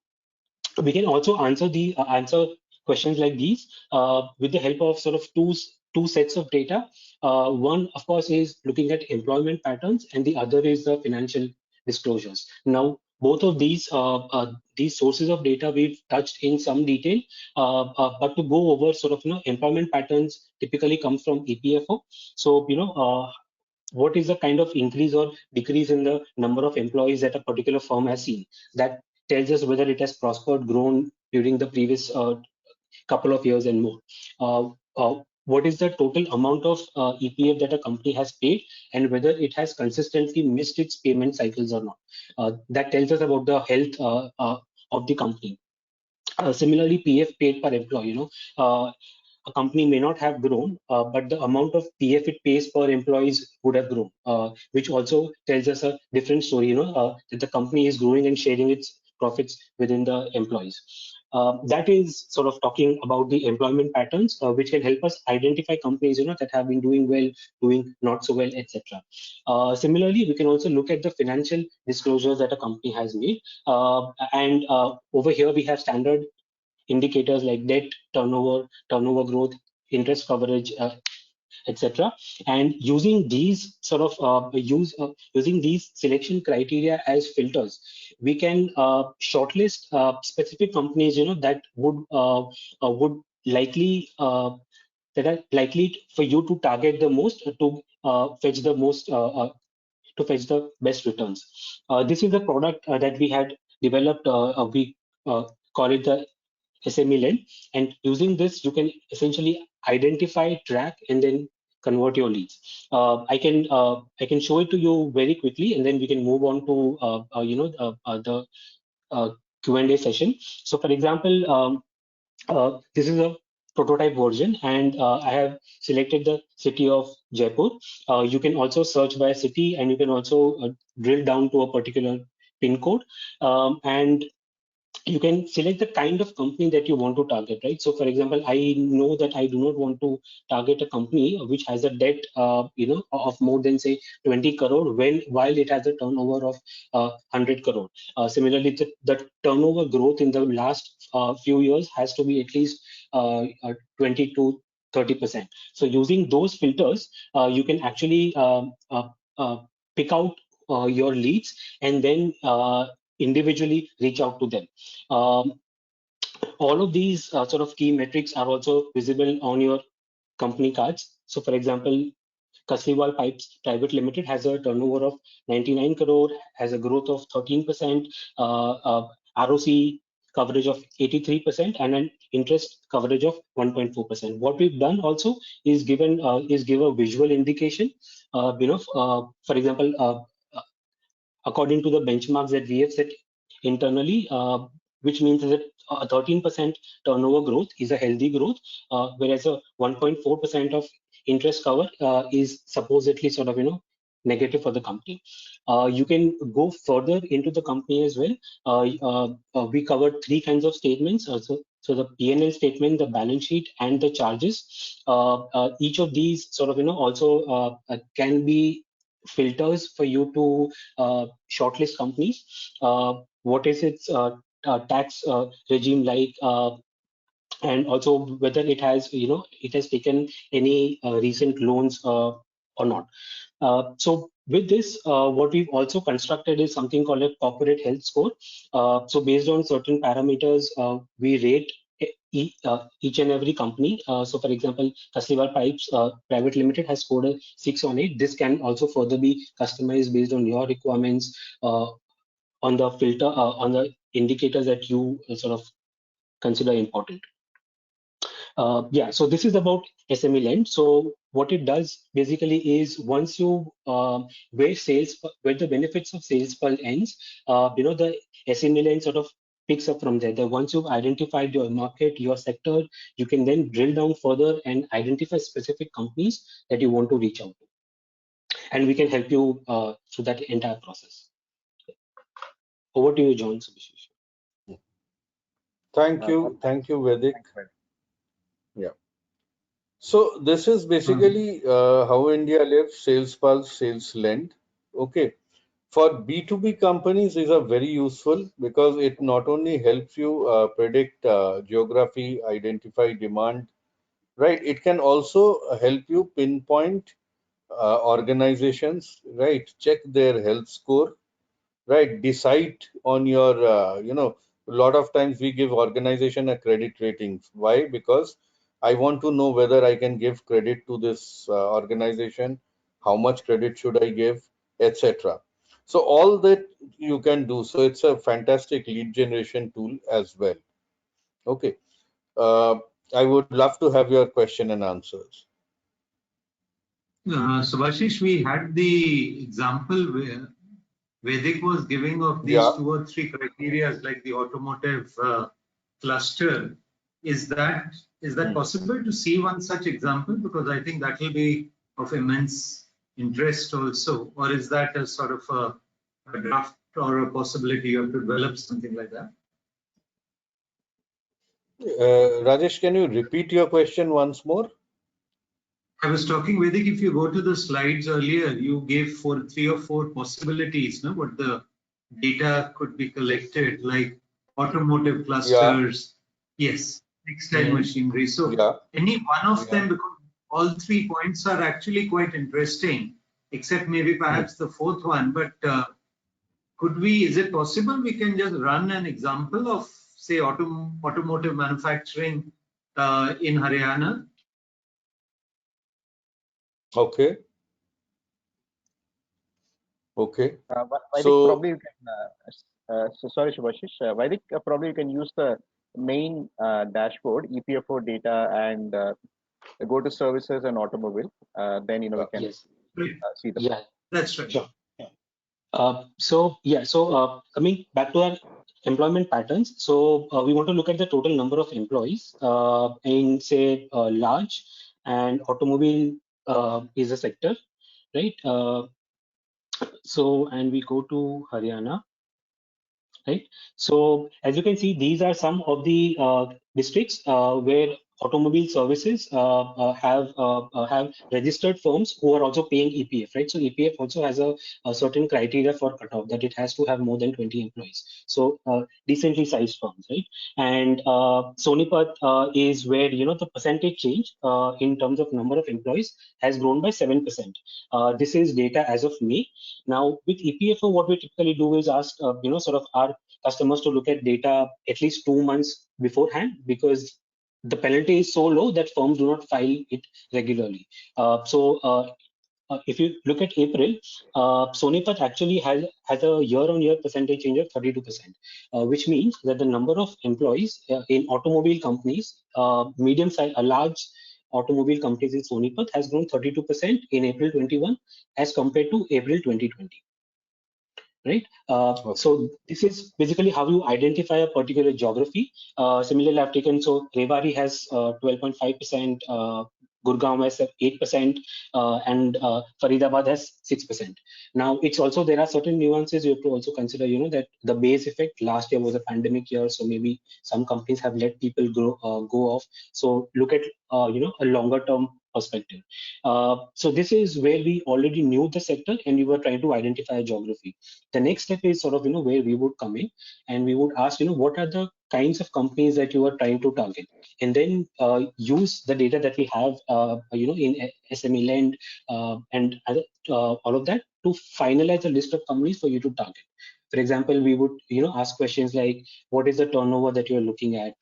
we can also answer questions like these with the help of sort of two sets of data. One, of course, is looking at employment patterns, and the other is the financial disclosures. Now, both of these sources of data we've touched in some detail, but to go over sort of employment patterns typically comes from EPFO. So what is the kind of increase or decrease in the number of employees that a particular firm has seen? That tells us whether it has prospered, grown during the previous couple of years and more. What is the total amount of EPF that a company has paid, and whether it has consistently missed its payment cycles or not? That tells us about the health of the company. Similarly, PF paid per employee, a company may not have grown, but the amount of PF it pays per employees would have grown, which also tells us a different story, that the company is growing and sharing its profits within the employees. That is sort of talking about the employment patterns, which can help us identify companies, that have been doing well, doing not so well, etc. Similarly, we can also look at the financial disclosures that a company has made. And over here, we have standard indicators like debt, turnover growth, interest coverage, etc. And using these sort of using these selection criteria as filters, we can shortlist specific companies, that would likely that are likely for you to target the most to fetch the most to fetch the best returns. This is the product that we had developed. We call it the SME lend, and using this you can essentially identify, track, and then convert your leads. I can show it to you very quickly, and then we can move on to the Q&A session. So, for example, this is a prototype version, and I have selected the city of Jaipur. You can also search by city, and you can also drill down to a particular pin code, and you can select the kind of company that you want to target, right? So, for example, I know that I do not want to target a company which has a debt, of more than say 20 crore, while it has a turnover of 100 crore. Similarly, the turnover growth in the last few years has to be at least 20 to 30%. So, using those filters, you can actually pick out your leads and then individually reach out to them. Um, all of these sort of key metrics are also visible on your company cards. So, for example, Kasliwal Pipes Private Limited has a turnover of 99 crore, has a growth of 13%, ROC coverage of 83%, and an interest coverage of 1.4%. What we've done also is give a visual indication. For example, according to the benchmarks that we have set internally, which means that a 13% turnover growth is a healthy growth, whereas a 1.4% of interest cover is supposedly sort of negative for the company. You can go further into the company as well. We covered three kinds of statements. So the P&L statement, the balance sheet, and the charges. Each of these sort of also can be filters for you to shortlist companies. What is its tax regime like, and also whether it has taken any recent loans or not. So with this, what we've also constructed is something called a corporate health score. So based on certain parameters, we rate each and every company. So for example, Kasliwal Pipes Private Limited has scored a 6 on 8. This can also further be customized based on your requirements, on the filter, on the indicators that you sort of consider important. Yeah, so this is about SME lend. So what it does basically is once you where the benefits of sales pearl ends, the SME lend sort of picks up from there. That once you've identified your market, your sector, you can then drill down further and identify specific companies that you want to reach out to, and we can help you through that entire process. Over to you, John. Thank you, Vaidik. Yeah. So this is basically how India lives, Sales Pulse, Sales Lend. Okay. For B2B companies, these are very useful because it not only helps you predict geography, identify demand, right? It can also help you pinpoint organizations, right? Check their health score, right? Decide on your, a lot of times we give organization a credit ratings. Why? Because I want to know whether I can give credit to this organization, how much credit should I give, etc. So all that you can do. So it's a fantastic lead generation tool as well. Okay. I would love to have your question and answers. Subhashish, we had the example where Vaidik was giving of these 2 or 3 criteria, like the automotive cluster. Is that possible to see one such example? Because I think that will be of immense interest also. Or is that a sort of a draft or a possibility you have to develop something like that? Rajesh, can you repeat your question once more? I was talking, Vaidik, if you go to the slides earlier, you gave 3 or 4 possibilities, no? What the data could be collected, like automotive clusters, yes, textile machinery. So any one of them, because all 3 points are actually quite interesting, except maybe perhaps the 4th one. But is it possible we can just run an example of, say, automotive manufacturing in Haryana? Okay. Vaidik, probably you can, sorry, Subhashish. Vaidik, probably you can use the main dashboard, EPFO data, and go to services and automobile. Then we can Yes. see the. Yeah. That's right. Sure. So coming back to our employment patterns, so we want to look at the total number of employees in say large and automobile is a sector, right? And we go to Haryana, right? So as you can see, these are some of the districts where automobile services have registered firms who are also paying EPF, right? So EPF also has a certain criteria for cutoff that it has to have more than 20 employees. So decently sized firms, right? And Sonipat is where the percentage change in terms of number of employees has grown by 7%. This is data as of May. Now with EPFO, what we typically do is ask sort of our customers to look at data at least 2 months beforehand, because the penalty is so low that firms do not file it regularly. If you look at April, Sonipat actually has a year-on-year percentage change of 32%, which means that the number of employees in automobile companies, medium-sized, large automobile companies in Sonipat has grown 32% in April 21 as compared to April 2020. Right. So this is basically how you identify a particular geography. Similarly, I've taken, so Rewari has 12.5%, Gurgaon has 8%, and Faridabad has 6%. Now, it's also, there are certain nuances you have to also consider, that the base effect last year was a pandemic year, so maybe some companies have let people go off. So look at, a longer term perspective. So this is where we already knew the sector and we were trying to identify a geography. The next step is sort of, where we would come in and we would ask, what are the kinds of companies that you are trying to target, and then use the data that we have, in SME Lend and other, all of that to finalize a list of companies for you to target. For example, we would, ask questions like, what is the turnover that you're looking at?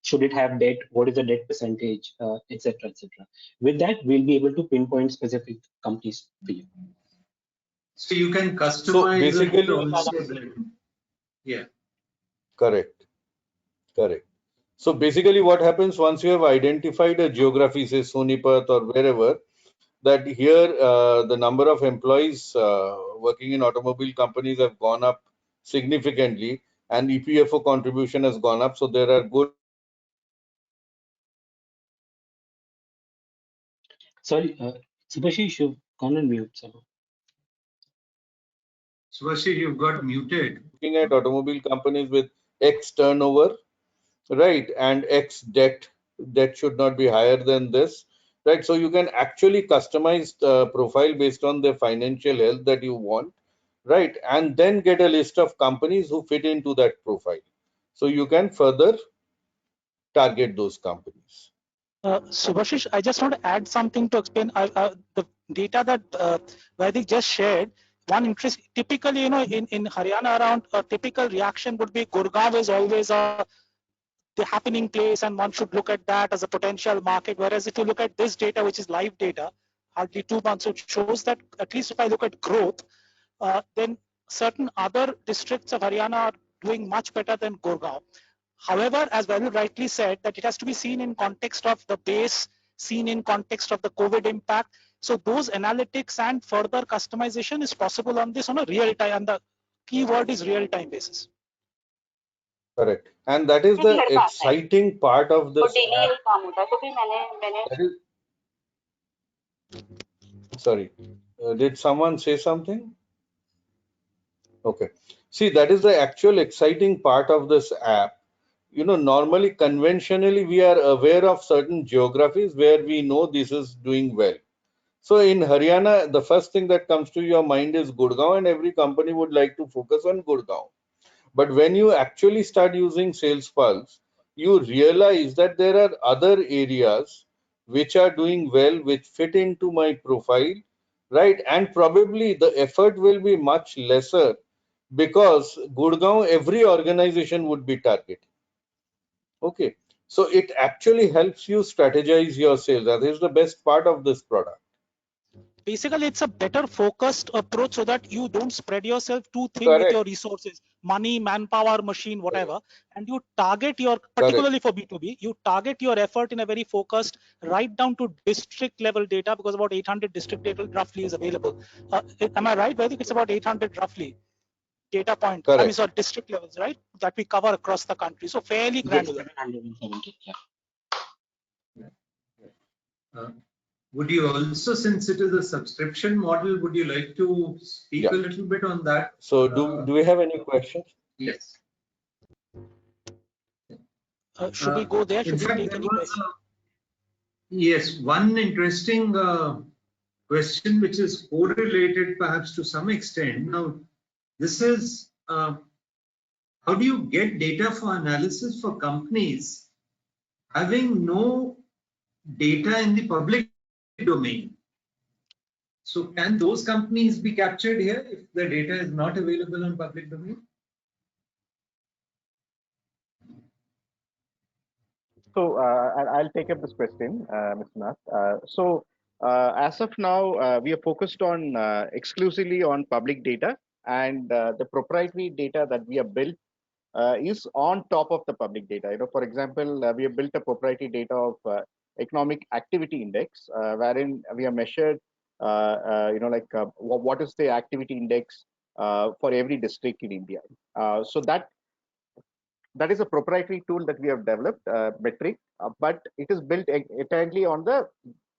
Should it have debt? What is the debt percentage, etc., etc. With that, we'll be able to pinpoint specific companies for you. So you can customize So basically, it also. Yeah. Correct. So basically what happens once you have identified a geography, say Sonipat or wherever, that here the number of employees working in automobile companies have gone up significantly and EPFO contribution has gone up. So there are good. Sorry, Subhashish, you've gone on mute. Subhashish, you've got muted. Looking at automobile companies with X turnover, right, and X debt should not be higher than this, right? So you can actually customize the profile based on the financial health that you want, right, and then get a list of companies who fit into that profile. So you can further target those companies. Subhashish, I just want to add something to explain the data that Vaidik just shared. One interest, typically, in Haryana, around a typical reaction would be Gurgaon is always the happening place, and one should look at that as a potential market. Whereas if you look at this data, which is live data, hardly 2 months, it shows that at least if I look at growth, then certain other districts of Haryana are doing much better than Gurgaon. However, as Valu rightly said, that it has to be seen in context of the base, seen in context of the COVID impact. So those analytics and further customization is possible on this on a real time, and the keyword is real time basis. Correct. And that is the exciting part of this app. Sorry, did someone say something? Okay. See, that is the actual exciting part of this app. Normally, conventionally, we are aware of certain geographies where we know this is doing well. So in Haryana, the first thing that comes to your mind is Gurgaon, and every company would like to focus on Gurgaon. But when you actually start using SalesPulse, you realize that there are other areas which are doing well, which fit into my profile, right? And probably the effort will be much lesser because Gurgaon, every organization would be targeting. Okay. So it actually helps you strategize your sales. That is the best part of this product. Basically, it's a better focused approach so that you don't spread yourself too thin Correct. with your resources. money, manpower, machine, whatever, and you target your, particularly for B2B, you target your effort in a very focused, right down to district level data, because about 800 district data roughly is available. Am I right, Vaidik? It's about 800 roughly data point. I mean, Correct. sorry, district levels, right? That we cover across the country. So fairly Yes, granular. 770. Yeah. Would you also, since it is a subscription model, would you like to speak Yeah. a little bit on that? So do we have any questions? Yes. Should we go there? In Should we fact, take there any was questions? yes, one interesting question which is correlated perhaps to some extent. Now, this is how do you get data for analysis for companies having no data in the public domain? So can those companies be captured here if the data is not available in public domain? So I'll take up this question, Mr. Nath. As of now, we are focused on exclusively on public data, and the proprietary data that we have built is on top of the public data. For example, we have built a proprietary data of economic activity index, wherein we have measured, what is the activity index for every district in India. So that is a proprietary tool that we have developed, metric, but it is built entirely on the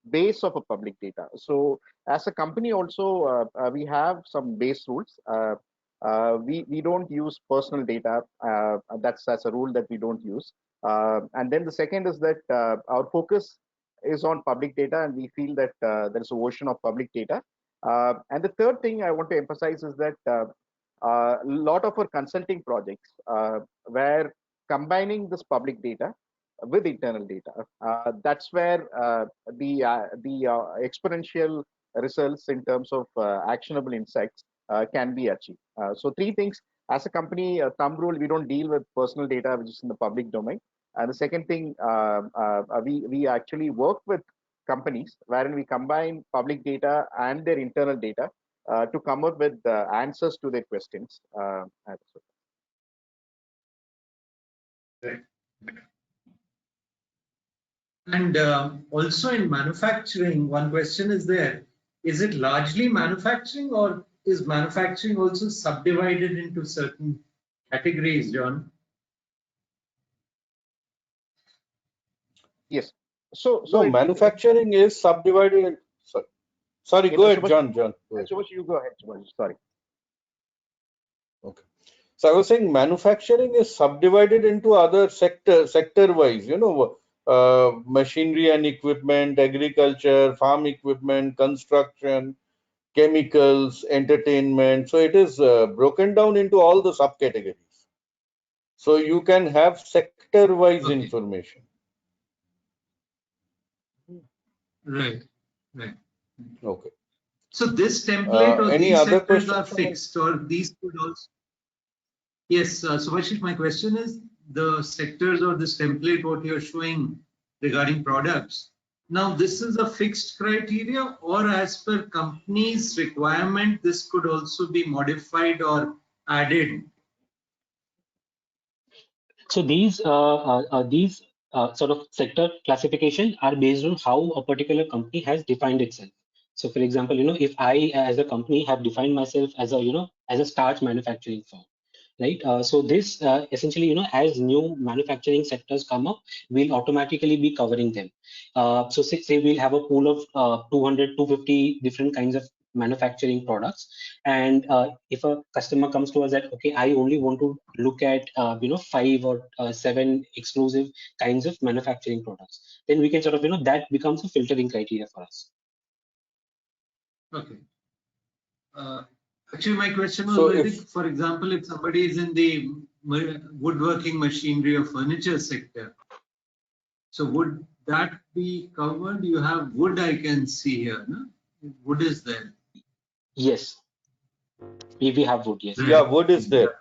base of a public data. So as a company also, we have some base rules. We don't use personal data. That's a rule that we don't use. And then the second is that our focus is on public data, and we feel that there is a version of public data. And the third thing I want to emphasize is that a lot of our consulting projects were combining this public data with internal data. That's where the exponential results in terms of actionable insights can be achieved. So three things. As a company, thumb rule, we don't deal with personal data which is in the public domain. And the second thing, we actually work with companies wherein we combine public data and their internal data to come up with answers to their questions. Right. And also in manufacturing, one question is there. Is it largely manufacturing, or is manufacturing also subdivided into certain categories, John? Yes. So Manufacturing is subdivided. Sorry, go ahead, John. John. Subhash, you go ahead. Subhash, sorry. Okay. So I was saying manufacturing is subdivided into other sector-wise, machinery and equipment, agriculture, farm equipment, construction, chemicals, entertainment. So it is broken down into all the subcategories. So you can have sector-wise information. Right, right. Okay. So this template or any these other sectors are questions? fixed, or these could also? Yes, Subhashish, my question is the sectors or this template what you're showing regarding products. Now, this is a fixed criteria, or as per company's requirement, this could also be modified or added? So these sort of sector classification are based on how a particular company has defined itself. So, for example, if I as a company have defined myself as a starch manufacturing firm, right? So this essentially, as new manufacturing sectors come up, we'll automatically be covering them. So say we'll have a pool of 200, 250 different kinds of manufacturing products, and if a customer comes to us that, okay, I only want to look at 5 or 7 exclusive kinds of manufacturing products, then we can sort of that becomes a filtering criteria for us. Okay. Actually, my question was, for example, if somebody is in the woodworking machinery or furniture sector, so would that be covered? You have wood, I can see here, no? Wood is there. Yes, we have wood. Yes. Yeah, wood is there.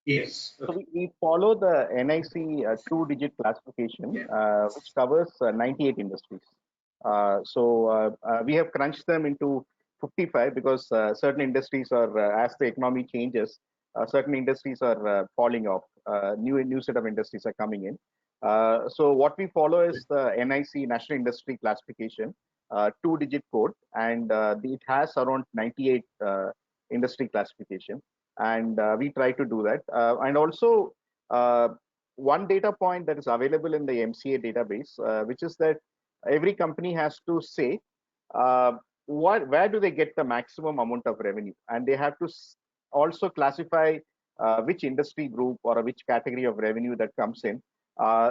Yes. So we follow the NIC two-digit classification, which covers 98 industries. We have crunched them into 55 because certain industries are, as the economy changes, certain industries are falling off. New set of industries are coming in. So what we follow is the NIC National Industry Classification, 2-digit code, and it has around 98 industry classification, and we try to do that. And also one data point that is available in the MCA database, which is that every company has to say where do they get the maximum amount of revenue, and they have to also classify which industry group or which category of revenue that comes in.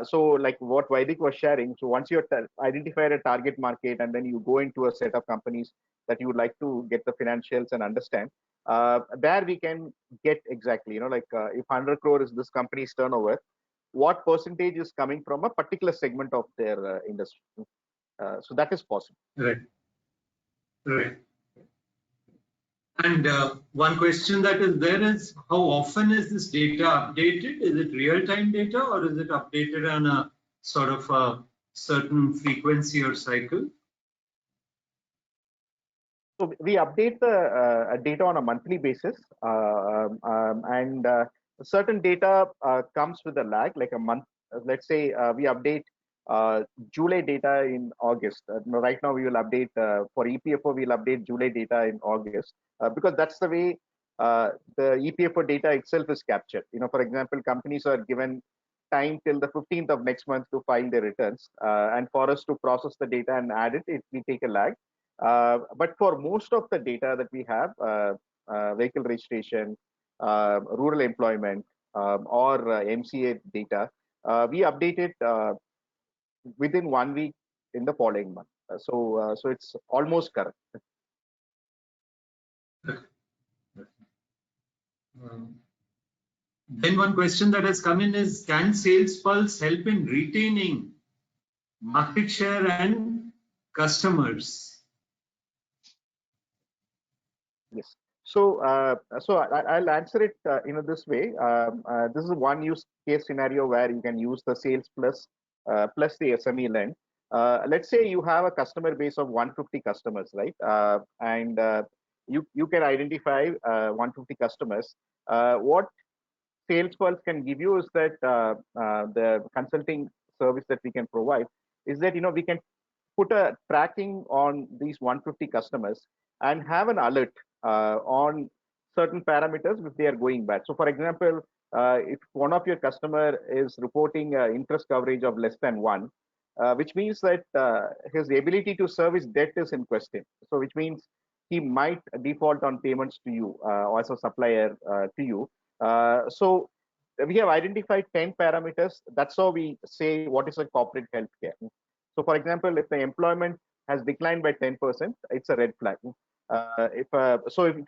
So like what Vaidik was sharing, so once you identified a target market and then you go into a set of companies that you would like to get the financials and understand, there we can get exactly, if 100 crore is this company's turnover, what percentage is coming from a particular segment of their industry. So that is possible. Right. Right. And one question that is there is, how often is this data updated? Is it real-time data, or is it updated on a sort of a certain frequency or cycle? So we update the data on a monthly basis, and certain data comes with a lag, like a month. Let's say we update July data in August. Right now we will update for EPFO, we'll update July data in August, because that's the way the EPFO data itself is captured. For example, companies are given time till the 15th of next month to file their returns, and for us to process the data and add it, we take a lag. But for most of the data that we have, vehicle registration, rural employment, or MCA data, we update it within 1 week in the following month. So it's almost correct. Then one question that has come in is, can SalesPulse help in retaining market share and customers? Yes. So I'll answer it this way. This is one use case scenario where you can use the Sales Plus plus the SME lend. Let's say you have a customer base of 150 customers, right? And you can identify 150 customers. What SalesPulse can give you is that the consulting service that we can provide is that we can put a tracking on these 150 customers and have an alert on certain parameters if they are going bad. So for example, if one of your customer is reporting interest coverage of less than 1, which means that his ability to service debt is in question. So which means he might default on payments to you or as a supplier to you. So we have identified 10 parameters. That's how we say what is a corporate healthcare. So for example, if the employment has declined by 10%, it's a red flag. If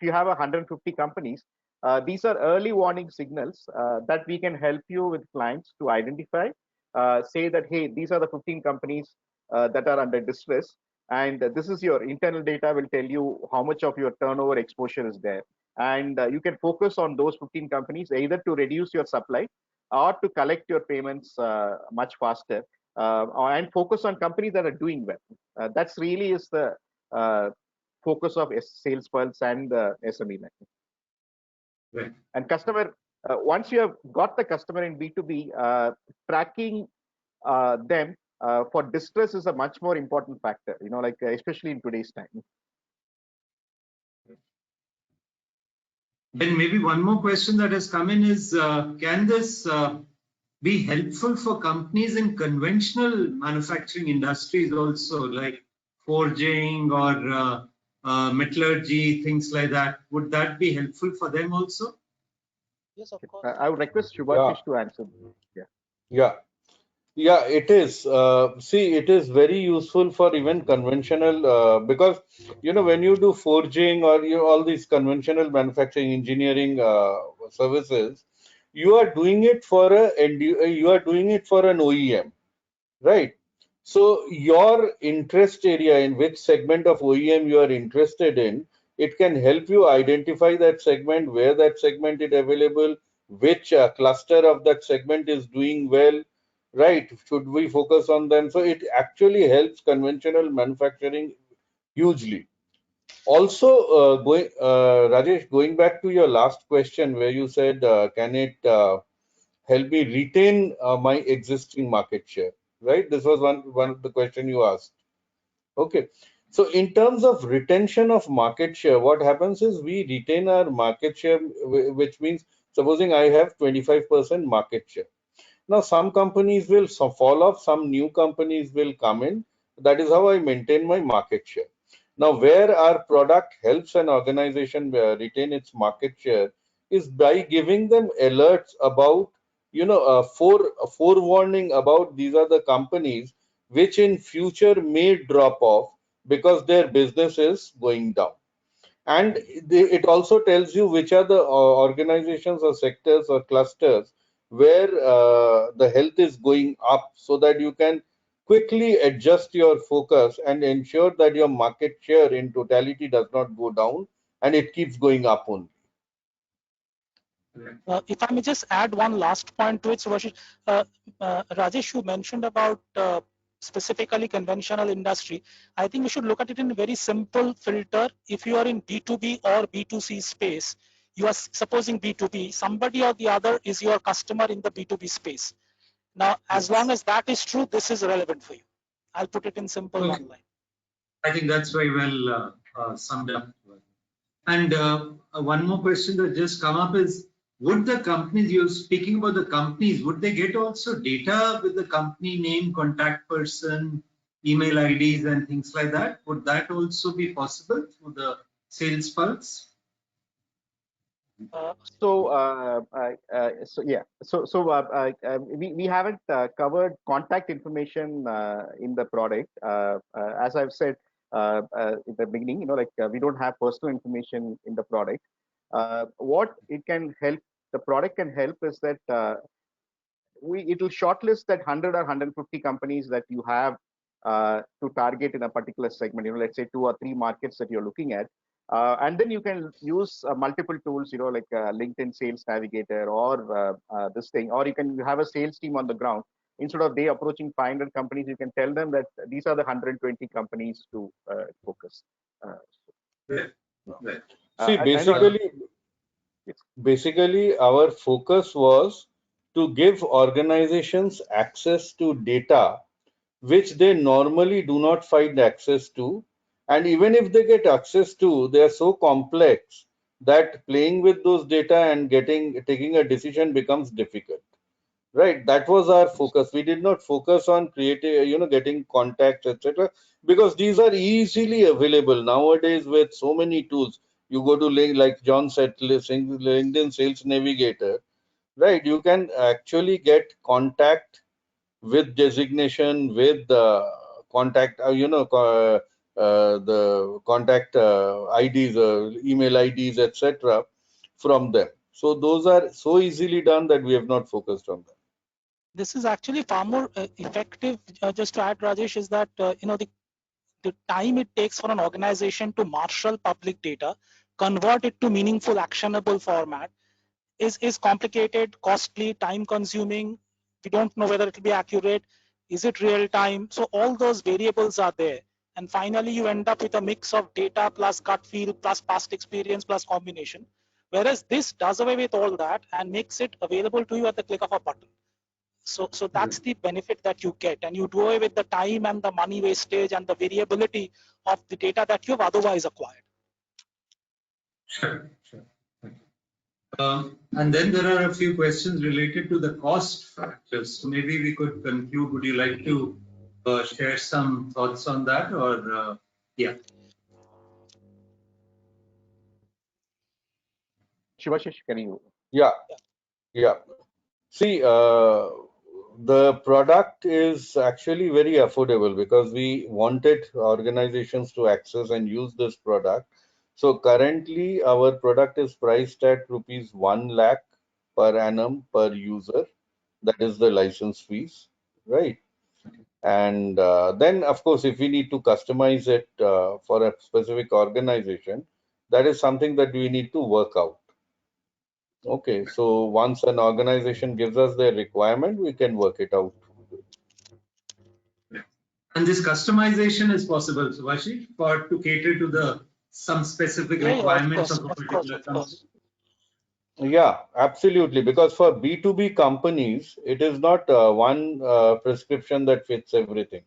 you have 150 companies, these are early warning signals that we can help you with clients to identify, say that, hey, these are the 15 companies that are under distress, and this is your internal data will tell you how much of your turnover exposure is there. And you can focus on those 15 companies either to reduce your supply or to collect your payments much faster, and focus on companies that are doing well. That's really is the focus of SalesPulse and SME lending. Right. And customer, once you have got the customer in B2B, tracking them for distress is a much more important factor, especially in today's time. Then maybe one more question that has come in is, can this be helpful for companies in conventional manufacturing industries also, like forging or metallurgy, things like that? Would that be helpful for them also? Yes, of course. I would request Subhashish to answer. Yeah, it is. See, it is very useful for even conventional, because when you do forging or all these conventional manufacturing engineering services, you are doing it for an OEM, right? So your interest area, in which segment of OEM you are interested in, it can help you identify that segment, where that segment is available, which cluster of that segment is doing well, right? Should we focus on them? So it actually helps conventional manufacturing hugely. Also, Rajesh, going back to your last question where you said, can it help me retain my existing market share, right? This was one of the question you asked. Okay. So in terms of retention of market share, what happens is we retain our market share, which means supposing I have 25% market share. Now, some companies will fall off, some new companies will come in. That is how I maintain my market share. Now, where our product helps an organization retain its market share is by giving them alerts about, forewarning about these are the companies which in future may drop off because their business is going down. And it also tells you which are the organizations or sectors or clusters where the health is going up, so that you can quickly adjust your focus and ensure that your market share in totality does not go down and it keeps going up only. If I may just add one last point to it, Subhashish, Rajesh, you mentioned about specifically conventional industry. I think we should look at it in a very simple filter. If you are in B2B or B2C space, you are supposing B2B, somebody or the other is your customer in the B2B space. Now, as long as that is true, this is relevant for you. I'll put it in simple one line. I think that's very well summed up. And one more question that just come up is, would the companies, you're speaking about the companies, would they get also data with the company name, contact person, email IDs and things like that? Would that also be possible through the Sales Pulse? We haven't covered contact information in the product. As I've said in the beginning, we don't have personal information in the product. What it can help, the product can help is that it will shortlist that 100 or 150 companies that you have to target in a particular segment. Let's say 2 or 3 markets that you're looking at. And then you can use multiple tools, like LinkedIn Sales Navigator or this thing, or you can have a sales team on the ground. Instead of they approaching 500 companies, you can tell them that these are the 120 companies to focus. Right. See, basically, our focus was to give organizations access to data which they normally do not find access to. And even if they get access to, they are so complex that playing with those data and taking a decision becomes difficult. Right, that was our focus. We did not focus on creating, getting contacts, etc., because these are easily available nowadays with so many tools. You go to like John said, LinkedIn Sales Navigator, right? You can actually get contact with designation, with the contact, the contact IDs, email IDs, etc., from them. So those are so easily done that we have not focused on them. This is actually far more effective. Just to add, Rajesh, is that the time it takes for an organization to marshal public data, convert it to meaningful, actionable format, is complicated, costly, time consuming. We don't know whether it will be accurate. Is it real time? So all those variables are there. And finally, you end up with a mix of data plus gut feel plus past experience plus combination. Whereas this does away with all that and makes it available to you at the click of a button. So that's the benefit that you get, and you do away with the time and the money wastage and the variability of the data that you've otherwise acquired. Sure. And then there are a few questions related to the cost factors. So maybe we could conclude. Would you like to share some thoughts on that, or yeah? Shivashish, can you? Yeah. See, the product is actually very affordable because we wanted organizations to access and use this product. So currently our product is priced at rupees 1 lakh per annum per user. That is the license fees, right? And then of course, if we need to customize it for a specific organization, that is something that we need to work out. Okay, so once an organization gives us their requirement, we can work it out. And this customization is possible, Subhashish, to cater to the some specific Yeah, yeah, requirements of a of particular course. company? Yeah, absolutely. Because for B2B companies, it is not one prescription that fits everything.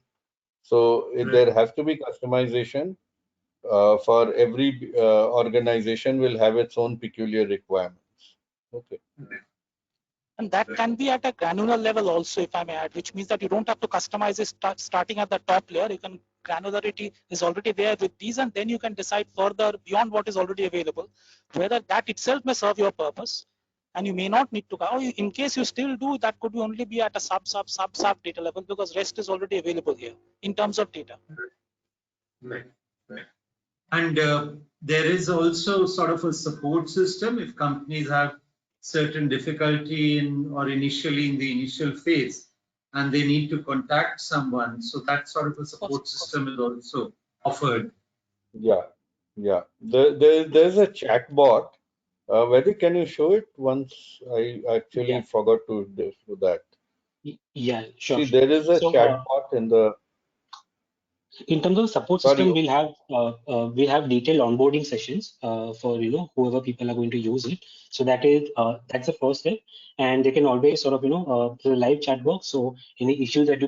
So there has to be customization. For every organization will have its own peculiar requirements. Okay. And that can be at a granular level also, if I may add, which means that you don't have to customize it starting at the top layer. You can granularity is already there with these, and then you can decide further beyond what is already available, whether that itself may serve your purpose. And you may not need to, or in case you still do, that could only be at a sub data level, because rest is already available here in terms of data. Right. And there is also sort of a support system if companies have certain difficulty in or initially in the initial phase and they need to contact someone. So that sort of a support system is also offered. Yeah. There's a chat bot. Vaidik, can you show it once? I actually forgot to do that. Yeah, sure. See, there is a So, chat bot in the. in terms of support system, we'll have detailed onboarding sessions for whoever people are going to use it. So that's the first step, and they can always sort of there's a live chat box. So any issues that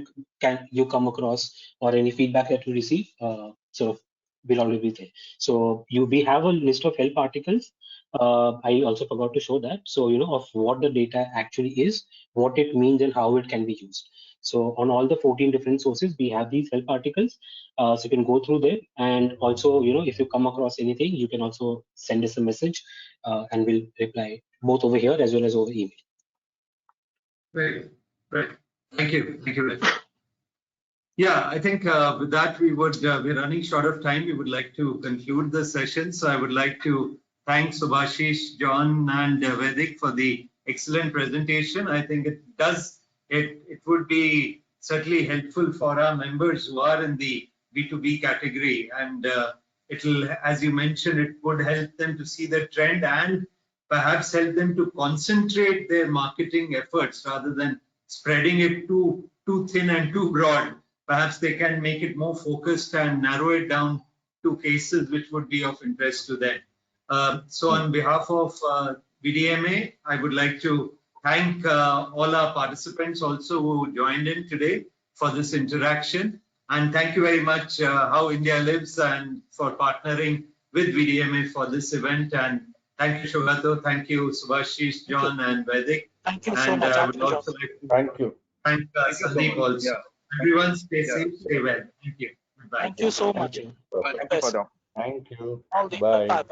you come across or any feedback that you receive, sort of will always be there. So we have a list of help articles. I also forgot to show that. So of what the data actually is, what it means, and how it can be used. So on all the 14 different sources, we have these help articles. So you can go through them, and also, if you come across anything, you can also send us a message, and we'll reply both over here as well as over email. Right. Thank you. Yeah, I think with that we're running short of time. We would like to conclude the session. So I would like to thank Subhashish, John, and Vaidik for the excellent presentation. I think it would be certainly helpful for our members who are in the B2B category, and it'll, as you mentioned, it would help them to see the trend and perhaps help them to concentrate their marketing efforts rather than spreading it too thin and too broad. Perhaps they can make it more focused and narrow it down to cases which would be of interest to them. So on behalf of BDMA, I would like to thank all our participants also who joined in today for this interaction. And thank you very much, How India Lives, and for partnering with BDMA for this event. And thank you, Shogato. Thank you, Subhashish, John, and Vaidik. Thank you so much. I would also like to thank you. Thank Sandeep also. Yeah. Everyone stay safe, stay well. Thank you. Goodbye. Thank you so much. Thank you. Bye. Thank you. All the Bye. bye.